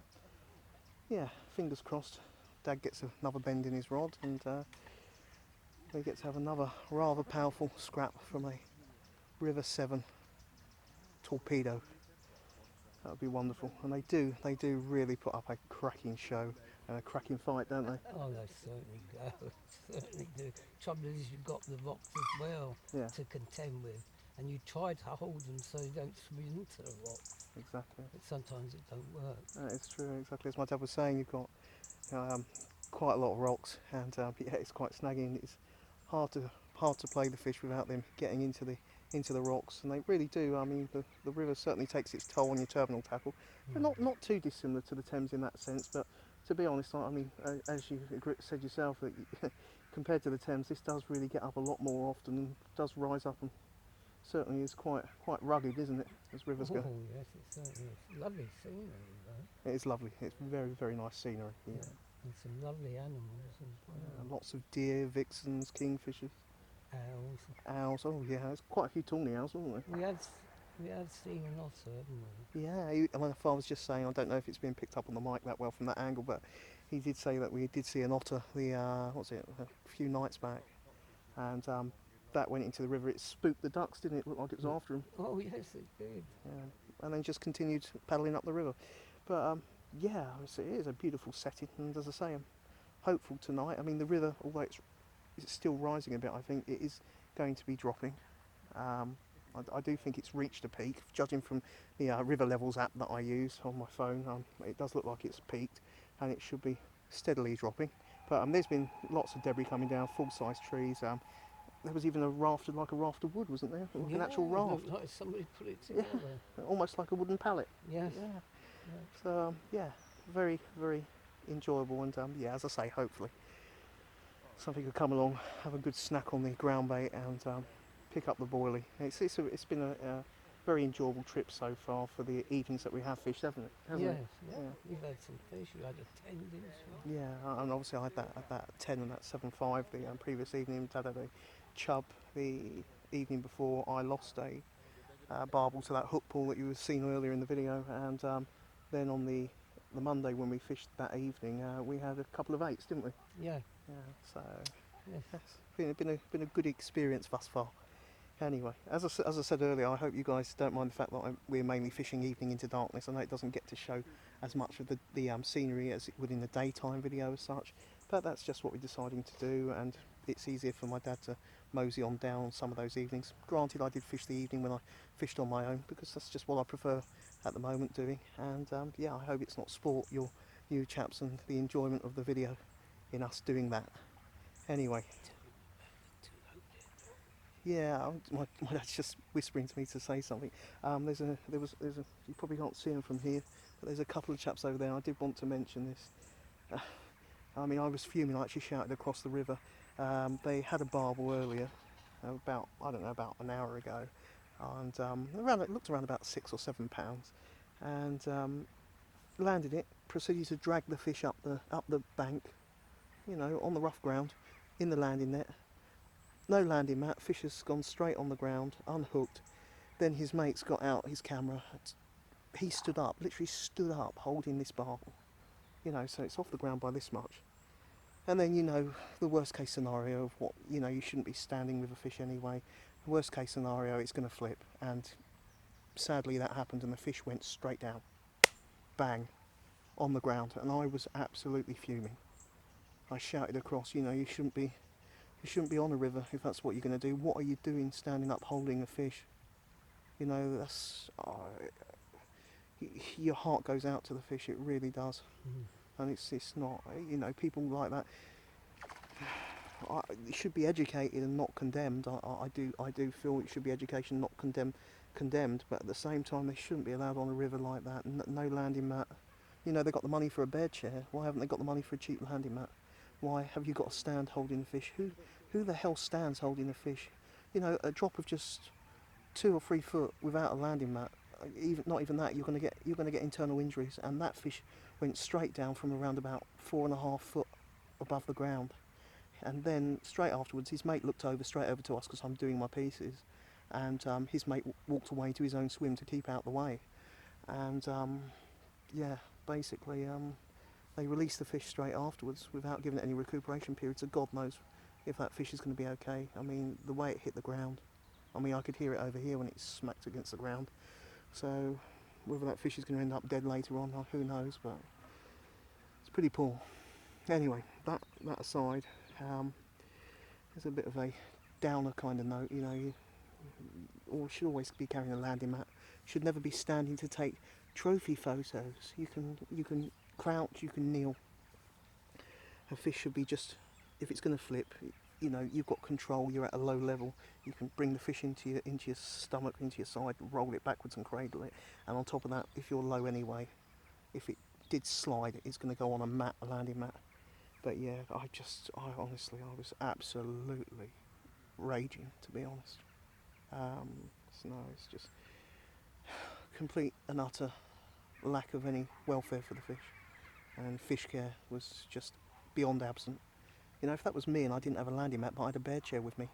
yeah, fingers crossed. Dad gets another bend in his rod, and we get to have another rather powerful scrap from a River Severn torpedo. That would be wonderful, and they do really put up a cracking show and a cracking fight, don't they? Oh, they certainly go. Certainly do. Trouble is, you've got the rocks as well Yeah, to contend with, and you try to hold them so you don't swim into the rocks, exactly. but sometimes it don't work. It's true, exactly as my dad was saying. You've got quite a lot of rocks, and yeah, it's quite snagging. It's hard to play the fish without them getting into the rocks, and they really do. I mean, the river certainly takes its toll on your terminal tackle, but not too dissimilar to the Thames in that sense. But to be honest, I mean, as you said yourself, that compared to the Thames, this does really get up a lot more often and does rise up, and certainly is quite rugged, isn't it, as rivers go? Oh yes, it certainly is. Lovely scenery though. It is lovely. It's very, very nice scenery. Yeah. And some lovely animals as well. Lots of deer, vixens, kingfishers, Owls. owls. Oh yeah, there's quite a few tawny owls, wasn't We had seen an otter, haven't we? there? Yeah, my father was just saying, I don't know if it's being picked up on the mic that well from that angle, but he did say that we did see an otter a few nights back, and that went into the river. It spooked the ducks, didn't it? It looked like it was after him. Oh yes, it did. Yeah. And then just continued paddling up the river. But yeah, it is a beautiful setting, and as I say, I'm hopeful tonight. I mean, the river, although it's still rising a bit, I think it is going to be dropping. I do think it's reached a peak, judging from the river levels app that I use on my phone. It does look like it's peaked, and it should be steadily dropping. But there's been lots of debris coming down, full-size trees. There was even a raft of wood, wasn't there? Like an actual It raft. looked like somebody put it together. Almost like a wooden pallet. Yes. Yeah. Yes. So yeah, very, very enjoyable, and yeah, as I say, hopefully something could come along, have a good snack on the ground bait, and pick up the boilie. It's been a very enjoyable trip so far for the evenings that we have fished, hasn't Yes. it? Yeah. You've had some fish. You had a 10, didn't you? Yeah, and obviously I had that 10 and that 7.5 the previous evening. Dad had a chub the evening before. I lost a barbel to that hook pull that you were seen earlier in the video, and then on the Monday when we fished that evening, we had a couple of 8s, didn't we? Yeah. Yeah, so Yes. it's been a good experience thus far. Anyway, as I said earlier, I hope you guys don't mind the fact that we're mainly fishing evening into darkness. I know it doesn't get to show as much of the scenery as it would in the daytime video as such, but that's just what we're deciding to do, and it's easier for my dad to mosey on down some of those evenings. Granted, I did fish the evening when I fished on my own, because that's just what I prefer at the moment doing, and yeah, I hope it's not sport you chaps and the enjoyment of the video in us doing that. Anyway. Yeah, my dad's just whispering to me to say something. There was you probably can't see him from here, but there's a couple of chaps over there. I did want to mention this. I mean, I was fuming. I actually shouted across the river. They had a barbel earlier, about an hour ago, and it looked around about 6 or 7 pounds, and landed it. Proceeded to drag the fish up the bank, on the rough ground, in the landing net. No landing mat, fish has gone straight on the ground, unhooked. Then his mates got out his camera. He stood up, literally stood up, holding this barbel. So it's off the ground by this much. And then, the worst case scenario of what, you shouldn't be standing with a fish anyway. The worst case scenario, it's going to flip. And sadly that happened, and the fish went straight down. Bang. On the ground. And I was absolutely fuming. I shouted across, you shouldn't be on a river if that's what you're going to do. What are you doing standing up holding a fish? That's... your heart goes out to the fish, it really does. And it's not, people like that, it should be educated and not condemned. I do feel it should be education, not condemned, but at the same time they shouldn't be allowed on a river like that. No landing mat. They've got the money for a bed chair. Why haven't they got the money for a cheap landing mat? Why have you got to stand holding a fish? Who the hell stands holding a fish? A drop of just 2 or 3 foot without a landing mat, not even that, you're going to get internal injuries. And that fish went straight down from around about 4.5 foot above the ground. And then straight afterwards, his mate looked straight over to us because I'm doing my pieces, and his mate walked away to his own swim to keep out the way. And yeah, basically. They released the fish straight afterwards without giving it any recuperation period, so God knows if that fish is going to be okay. I mean, the way it hit the ground, I could hear it over here when it smacked against the ground. So whether that fish is going to end up dead later on, who knows, but it's pretty poor. Anyway, that aside, there's a bit of a downer kind of note. You should always be carrying a landing mat. Should never be standing to take trophy photos. You can crouch, you can kneel. A fish should be just, if it's going to flip, you've got control, you're at a low level, you can bring the fish into your stomach, into your side, roll it backwards and cradle it. And on top of that, if you're low anyway, if it did slide, it's going to go on a landing mat. But yeah, I honestly, I was absolutely raging, to be honest. It's just complete and utter lack of any welfare for the fish, and fish care was just beyond absent. If that was me and I didn't have a landing mat but I had a bear chair with me,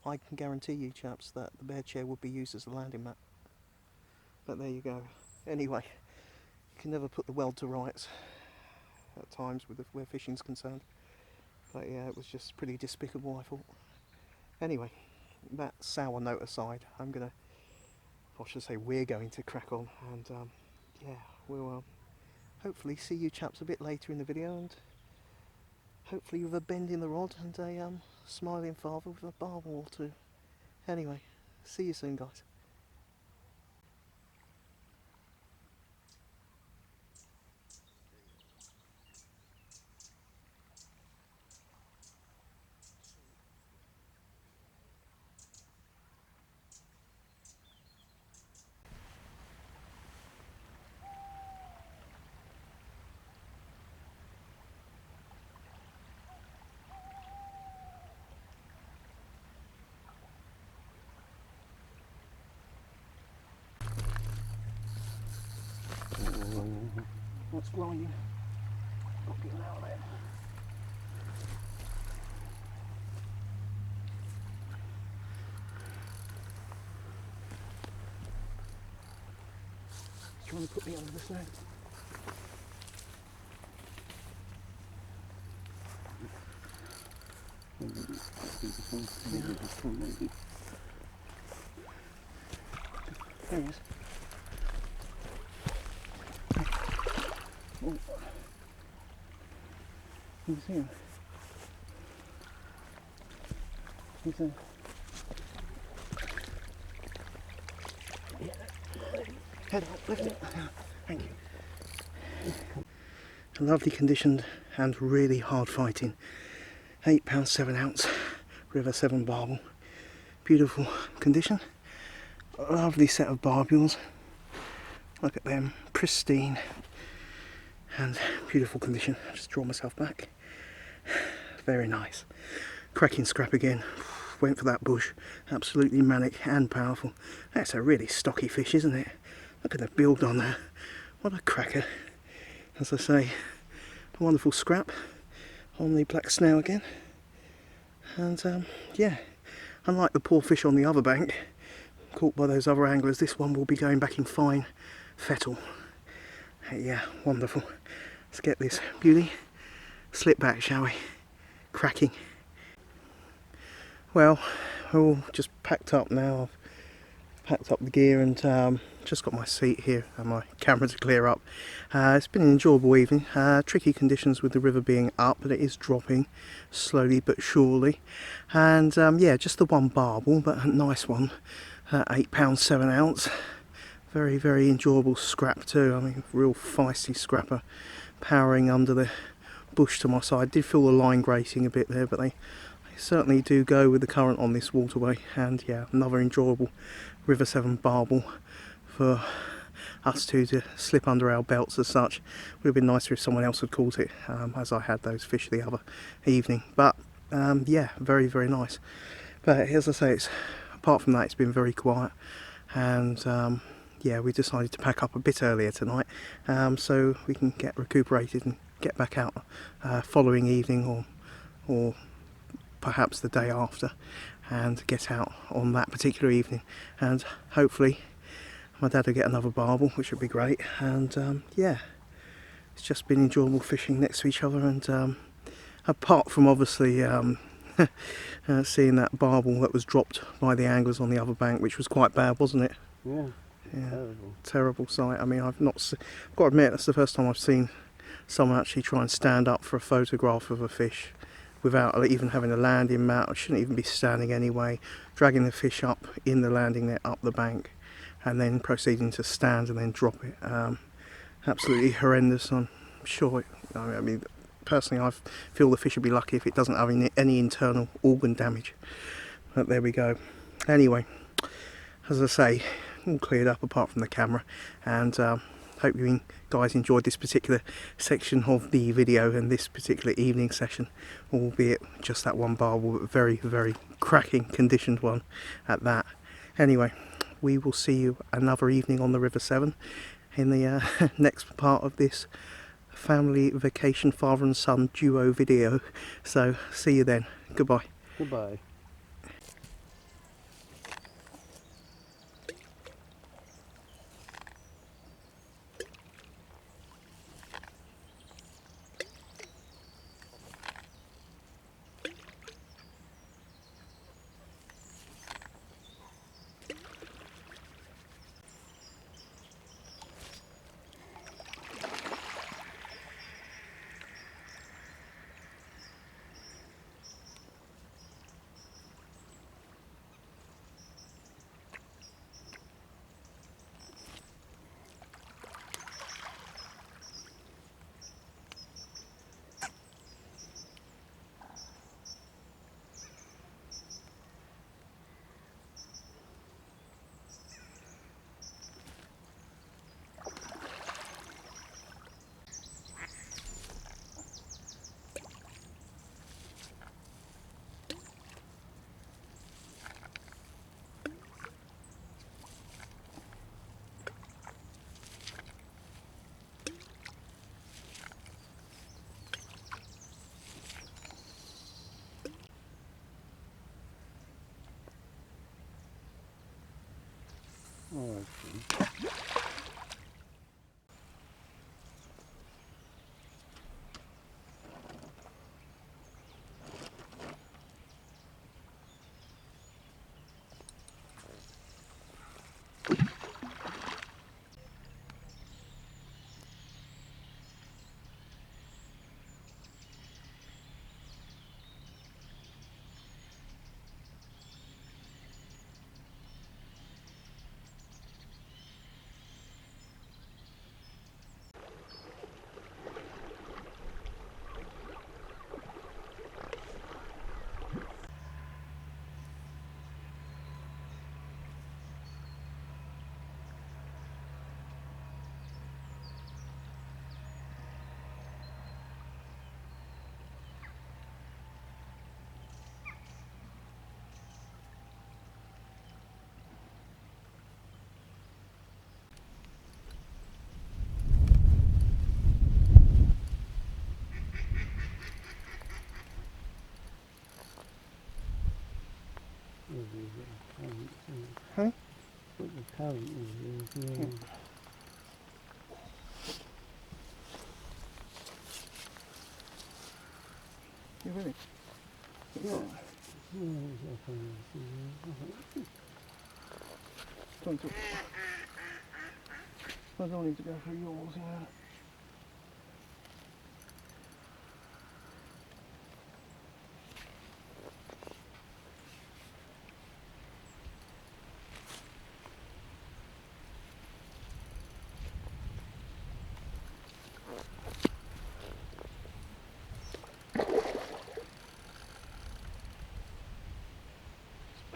I can guarantee you chaps that the bear chair would be used as a landing mat. But there you go. Anyway, you can never put the world to rights. at times with where fishing's concerned. But yeah, it was just pretty despicable, I thought. Anyway, that sour note aside, I'm gonna, or should I say we're going to crack on, and yeah, we'll hopefully see you chaps a bit later in the video, and hopefully with a bend in the rod and a smiling father with a barbel or two. Anyway, see you soon, guys. What's grinding? Got to get out of there. He's trying to put me under the snow. There he is. Oh. You can see him. He's there. Yeah. Head up, lift it. Thank you. A lovely conditioned and really hard fighting £8 7 ounce River Severn barbel. Beautiful condition. A lovely set of barbules. Look at them, pristine and beautiful condition. I'll just draw myself back. Very nice. Cracking scrap again. Went for that bush. Absolutely manic and powerful. That's a really stocky fish, isn't it? Look at the build on there. What a cracker. As I say, a wonderful scrap on the black snail again. And yeah, unlike the poor fish on the other bank, caught by those other anglers, this one will be going back in fine fettle. Yeah, wonderful. Let's get this beauty. Slip back, shall we? Cracking. Well, we're all just packed up now. I've packed up the gear and just got my seat here and my camera to clear up. It's been an enjoyable evening. Tricky conditions with the river being up, but it is dropping slowly but surely. And yeah, just the one barbel, but a nice one. £8 7 ounce. Very, very enjoyable scrap too. I mean, real feisty scrapper, powering under the bush to my side. Did feel the line grating a bit there, but they certainly do go with the current on this waterway. And yeah, another enjoyable River Severn barbel for us two to slip under our belts as such. Would have been nicer if someone else had caught it, as I had those fish the other evening. But yeah, very, very nice. But as I say, apart from that, it's been very quiet. And yeah, we decided to pack up a bit earlier tonight, so we can get recuperated and get back out following evening or perhaps the day after, and get out on that particular evening. And hopefully my dad will get another barbel, which would be great. And yeah, it's just been enjoyable fishing next to each other. And apart from obviously seeing that barbel that was dropped by the anglers on the other bank, which was quite bad, wasn't it? Yeah. Yeah, Terrible. terrible sight. I mean, I've got to admit, that's the first time I've seen someone actually try and stand up for a photograph of a fish without even having a landing mat. I shouldn't even be standing anyway, dragging the fish up in the landing net up the bank and then proceeding to stand and then drop it. Absolutely horrendous. I'm sure I mean, personally, I feel the fish would be lucky if it doesn't have any internal organ damage. But there we go. Anyway, as I say, all cleared up apart from the camera, and hope you guys enjoyed this particular section of the video and this particular evening session, albeit just that one barbel, but very, very cracking conditioned one at that. Anyway, we will see you another evening on the River Severn in the next part of this family vacation father and son duo video. So see you then. Goodbye. Goodbye. Huh? What the current is, yeah. You really? Yeah. I don't need to go through yours, you know.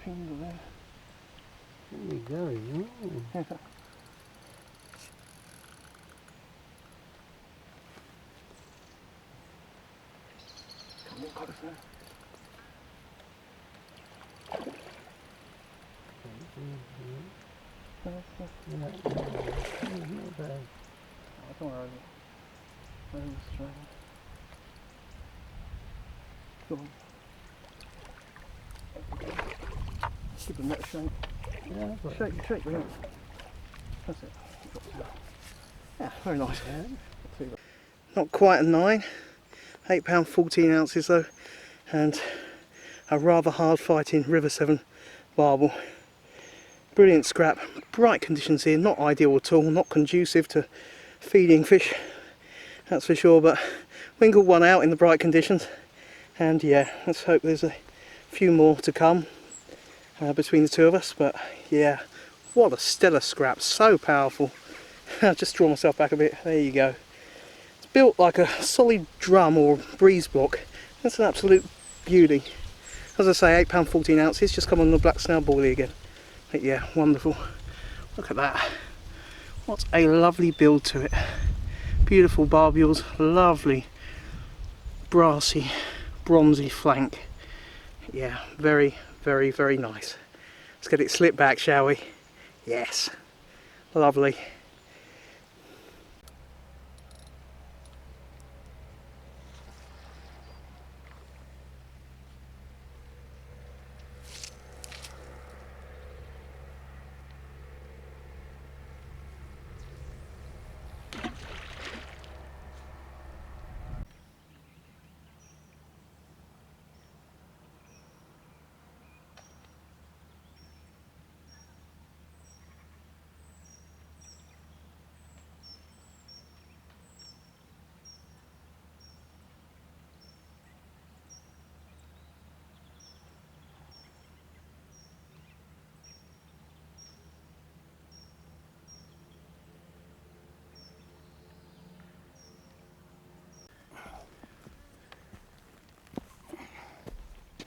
Ping there. There we go. Oh. Come on, close there. Not bad. I don't worry. Over straight. Go on. Give them that shake. Yeah, Shake me up. That's it. Yeah, very nice. Not quite a 9. £8 14 ounces though, and a rather hard fighting River Severn barbel. Brilliant scrap. Bright conditions here, not ideal at all, not conducive to feeding fish, that's for sure, but wingled one out in the bright conditions, and yeah, let's hope there's a few more to come between the two of us. But yeah, what a stellar scrap, so powerful. I'll just draw myself back a bit, there you go. It's built like a solid drum or breeze block. That's an absolute beauty. As I say, £8 14 ounces, just come on the black snail boilie again. But yeah, wonderful. Look at that. What a lovely build to it. Beautiful barbules, lovely brassy, bronzy flank. Yeah, very, very, very nice. Let's get it slipped back, shall we? Yes. Lovely.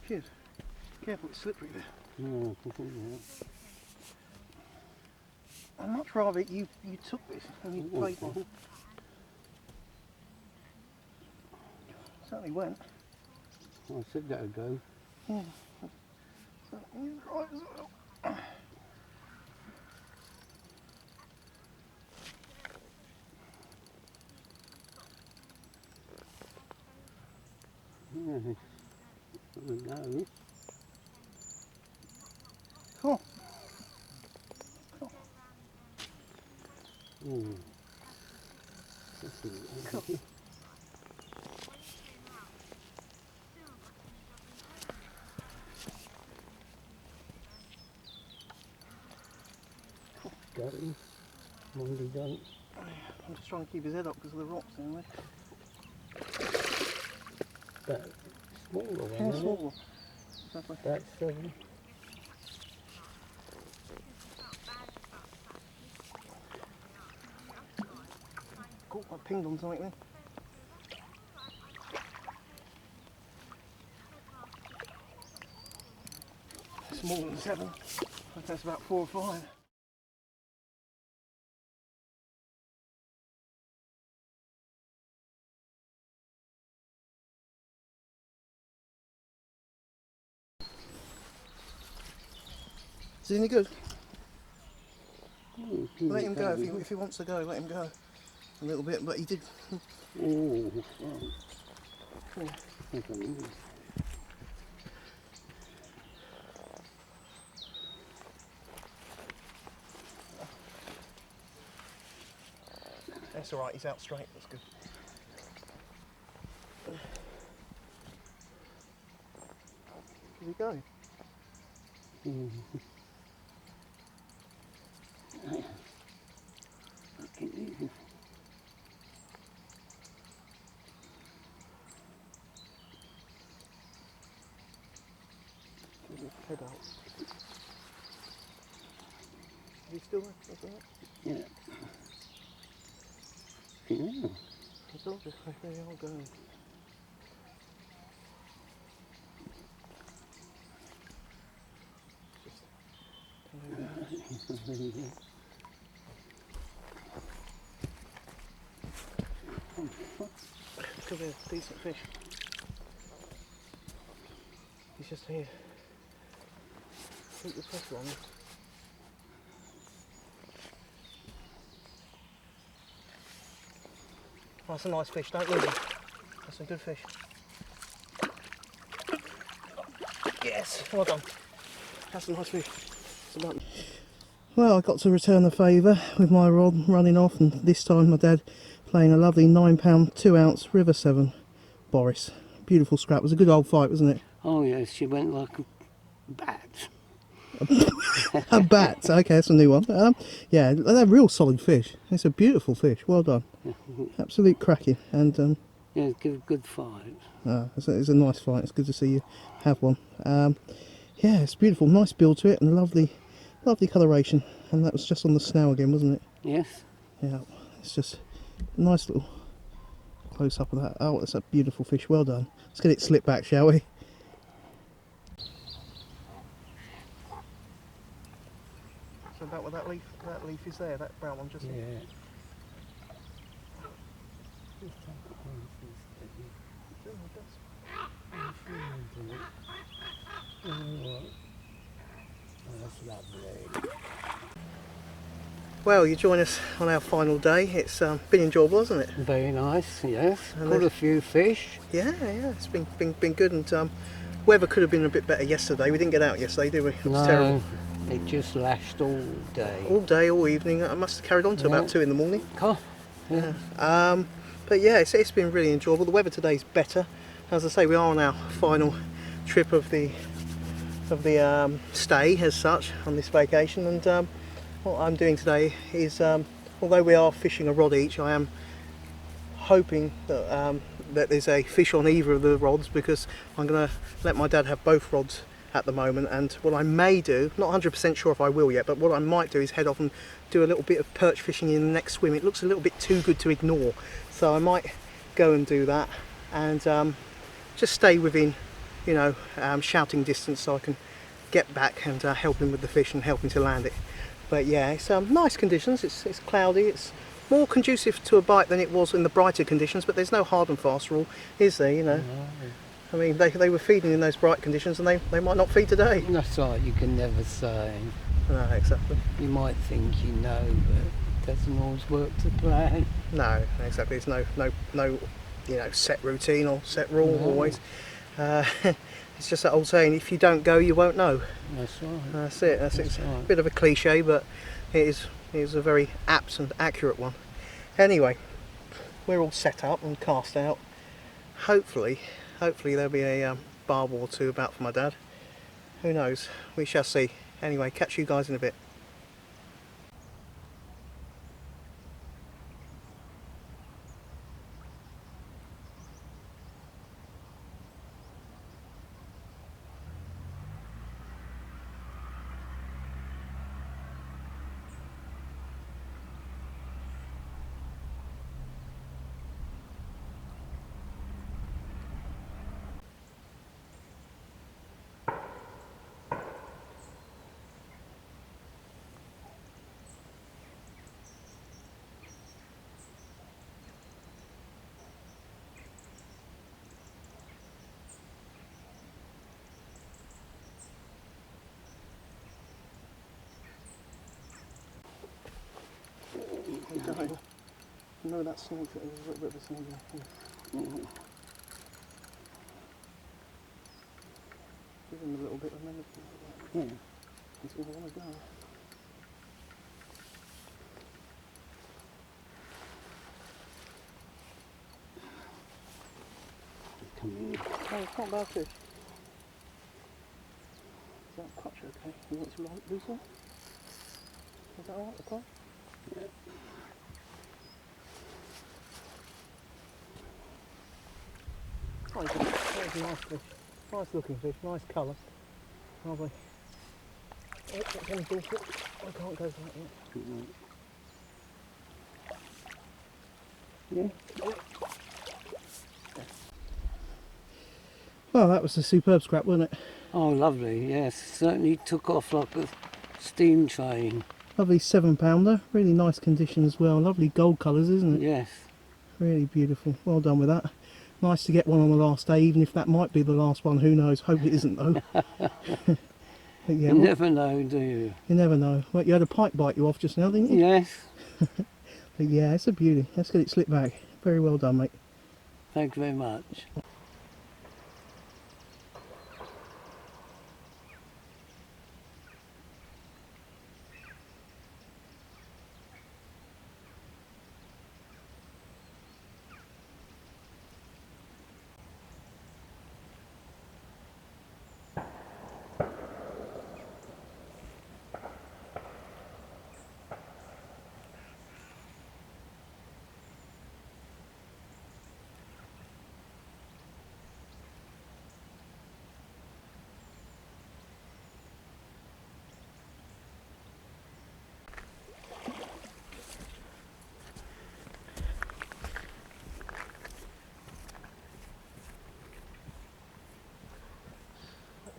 Cheers. Careful, it's slippery there. Yeah. I'd much rather you took this and you played one. Certainly went. I said that would go. Yeah. Certainly was right as well. Yeah. There we go. Cool. Ooh. Cool. Got him. Monday done. I'm just trying to keep his head up because of the rocks anyway. That smaller one, Yeah, isn't small one. Exactly. it? That's 7. Cool, I pinged on something then. Smaller than 7. I think that's about 4 or 5. Is he any good? Let him go if he wants to go. Let him go a little bit, but he did. Oh, Cool. That's alright, he's out straight, that's good. Here we go. Head out. Are you still there? That's all right. Yeah. Yeah. It's all just like they all go. Could be a decent fish. He's just here. Keep the pressure on him. Oh, that's a nice fish, don't lose him. That's a good fish. Yes, well done. That's a nice fish. Well, I got to return the favour with my rod running off, and this time my dad playing a lovely 9-pound 2-ounce River Severn Boris. Beautiful scrap. It was a good old fight, wasn't it? Oh yes, she went like a bat. A bat. Okay, that's a new one. Yeah, they're real solid fish. It's a beautiful fish. Well done. Absolute cracking. And Yeah, give a good fight. it's a nice fight. It's good to see you have one. Yeah, it's beautiful. Nice build to it and lovely coloration. And that was just on the snow again, wasn't it? Yes. Yeah, it's just a nice little close up of that. Oh, that's a beautiful fish. Well done. Let's get it slipped back, shall we? So about what that leaf is there, that brown one just. Yeah. That's lovely. Well, you join us on our final day. It's been enjoyable, hasn't it? Very nice, yes. And Caught a few fish. Yeah, it's been good, and weather could have been a bit better yesterday. We didn't get out yesterday, did we? It was terrible. It just lashed all day. All day, all evening. I must have carried on to about 2 in the morning. Yeah. But yeah, it's been really enjoyable. The weather today is better. As I say, we are on our final trip of the stay as such on this vacation, and what I'm doing today is, although we are fishing a rod each, I am hoping that that there's a fish on either of the rods, because I'm going to let my dad have both rods at the moment. And what I may do, not 100% sure if I will yet, but what I might do is head off and do a little bit of perch fishing in the next swim. It looks a little bit too good to ignore, so I might go and do that, and just stay within, you know, shouting distance, so I can get back and help him with the fish and help him to land it. But yeah, it's nice conditions. It's cloudy. It's more conducive to a bite than it was in the brighter conditions, but there's no hard and fast rule, is there? You know, No. I mean, they were feeding in those bright conditions, and they might not feed today. That's right, you can never say. No, exactly. You might think you know, but it doesn't always work to plan. No, exactly. There's no you know, set routine or set rule always. It's just that old saying: if you don't go, you won't know. That's right. That's it. That's That's a right. bit of a cliche, but it is a very apt and accurate one. Anyway, we're all set up and cast out. Hopefully there'll be a barbel or two about for my dad. Who knows? We shall see. Anyway, catch you guys in a bit. No, that snake, there's a little bit of a snake there. Give him a little bit of a minute. Yeah. Until they want to go. Oh, it's not a bad fish. Is that clutch okay? You want to lose one? Is that alright, the clutch? Yeah. Oh, that was a nice fish. Nice looking fish, nice colour. Lovely. Oh, that's one bullshit. I can't go for that yet. Yeah. Well, that was a superb scrap, wasn't it? Oh, lovely, yes. Certainly took off like a steam train. Lovely 7-pounder, really nice condition as well. Lovely gold colours, isn't it? Yes. Really beautiful. Well done with that. Nice to get one on the last day, even if that might be the last one. Who knows? Hope it isn't though. But yeah, You never know, do you? you never know. Well, you had a pike bite you off just now, didn't you? Yes. But yeah, it's a beauty. Let's get it slipped back. Very well done, mate. Thank you very much.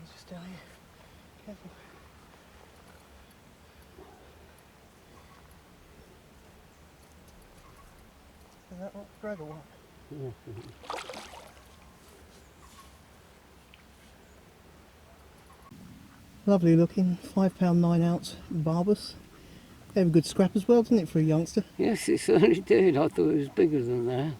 He's just down here. Careful. Is that what thread or what? Yes. Lovely looking, 5-pound 9-ounce barbus. They have a good scrap as well, didn't it, for a youngster? Yes, it certainly did. I thought it was bigger than that.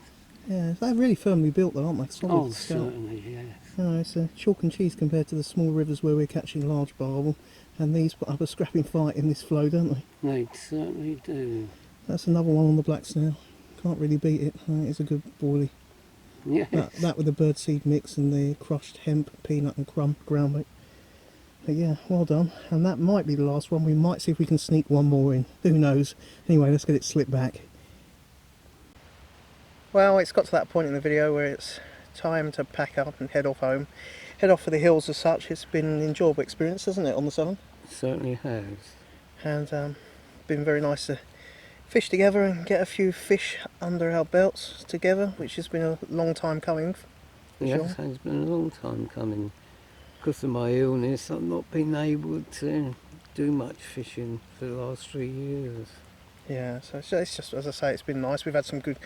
Yeah, they're really firmly built though, aren't they? Solid Oh, scout. certainly, yes. No, it's a chalk and cheese compared to the small rivers where we're catching large barbel, and these put up a scrapping fight in this flow, don't they? They certainly do. That's another one on the black snail. Can't really beat it. It's a good boilie. Yes. That with the birdseed mix and the crushed hemp, peanut and crumb groundbait. But yeah, well done. And that might be the last one. We might see if we can sneak one more in. Who knows? Anyway, let's get it slipped back. Well, it's got to that point in the video where it's time to pack up and head off home. Head off for the hills as such. It's been an enjoyable experience, hasn't it, on the Severn? It certainly has. And been very nice to fish together and get a few fish under our belts together, which has been a long time coming. Yes, it's been a long time coming. Because of my illness, I've not been able to do much fishing for the last 3 years. Yeah, so it's just, as I say, it's been nice. We've had some good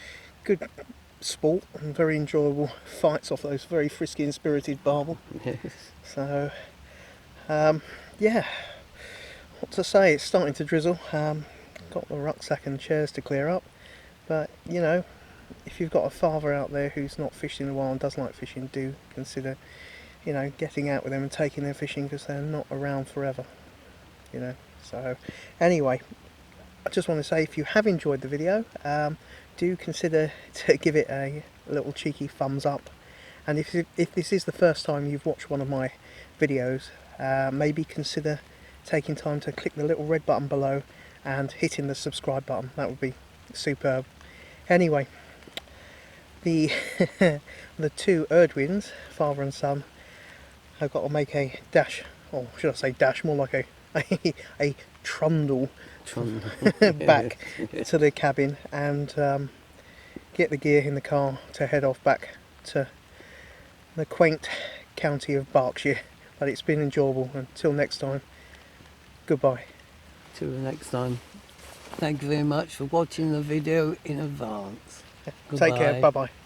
sport and very enjoyable fights off those very frisky and spirited barbel. Yes. So, yeah, what to say, it's starting to drizzle. Got the rucksack and chairs to clear up, but you know, if you've got a father out there who's not fished in a while and does like fishing, do consider, you know, getting out with them and taking them fishing, because they're not around forever, you know. So anyway, I just want to say, if you have enjoyed the video, do consider to give it a little cheeky thumbs up, and if this is the first time you've watched one of my videos, maybe consider taking time to click the little red button below and hitting the subscribe button. That would be superb. Anyway, the the two Erdwins, father and son, have got to make a dash, or should I say dash, more like a trundle back to the cabin, and get the gear in the car to head off back to the quaint county of Berkshire. But it's been enjoyable. Until next time, goodbye. Till the next time. Thank you very much for watching the video in advance. Take care, Goodbye. bye bye.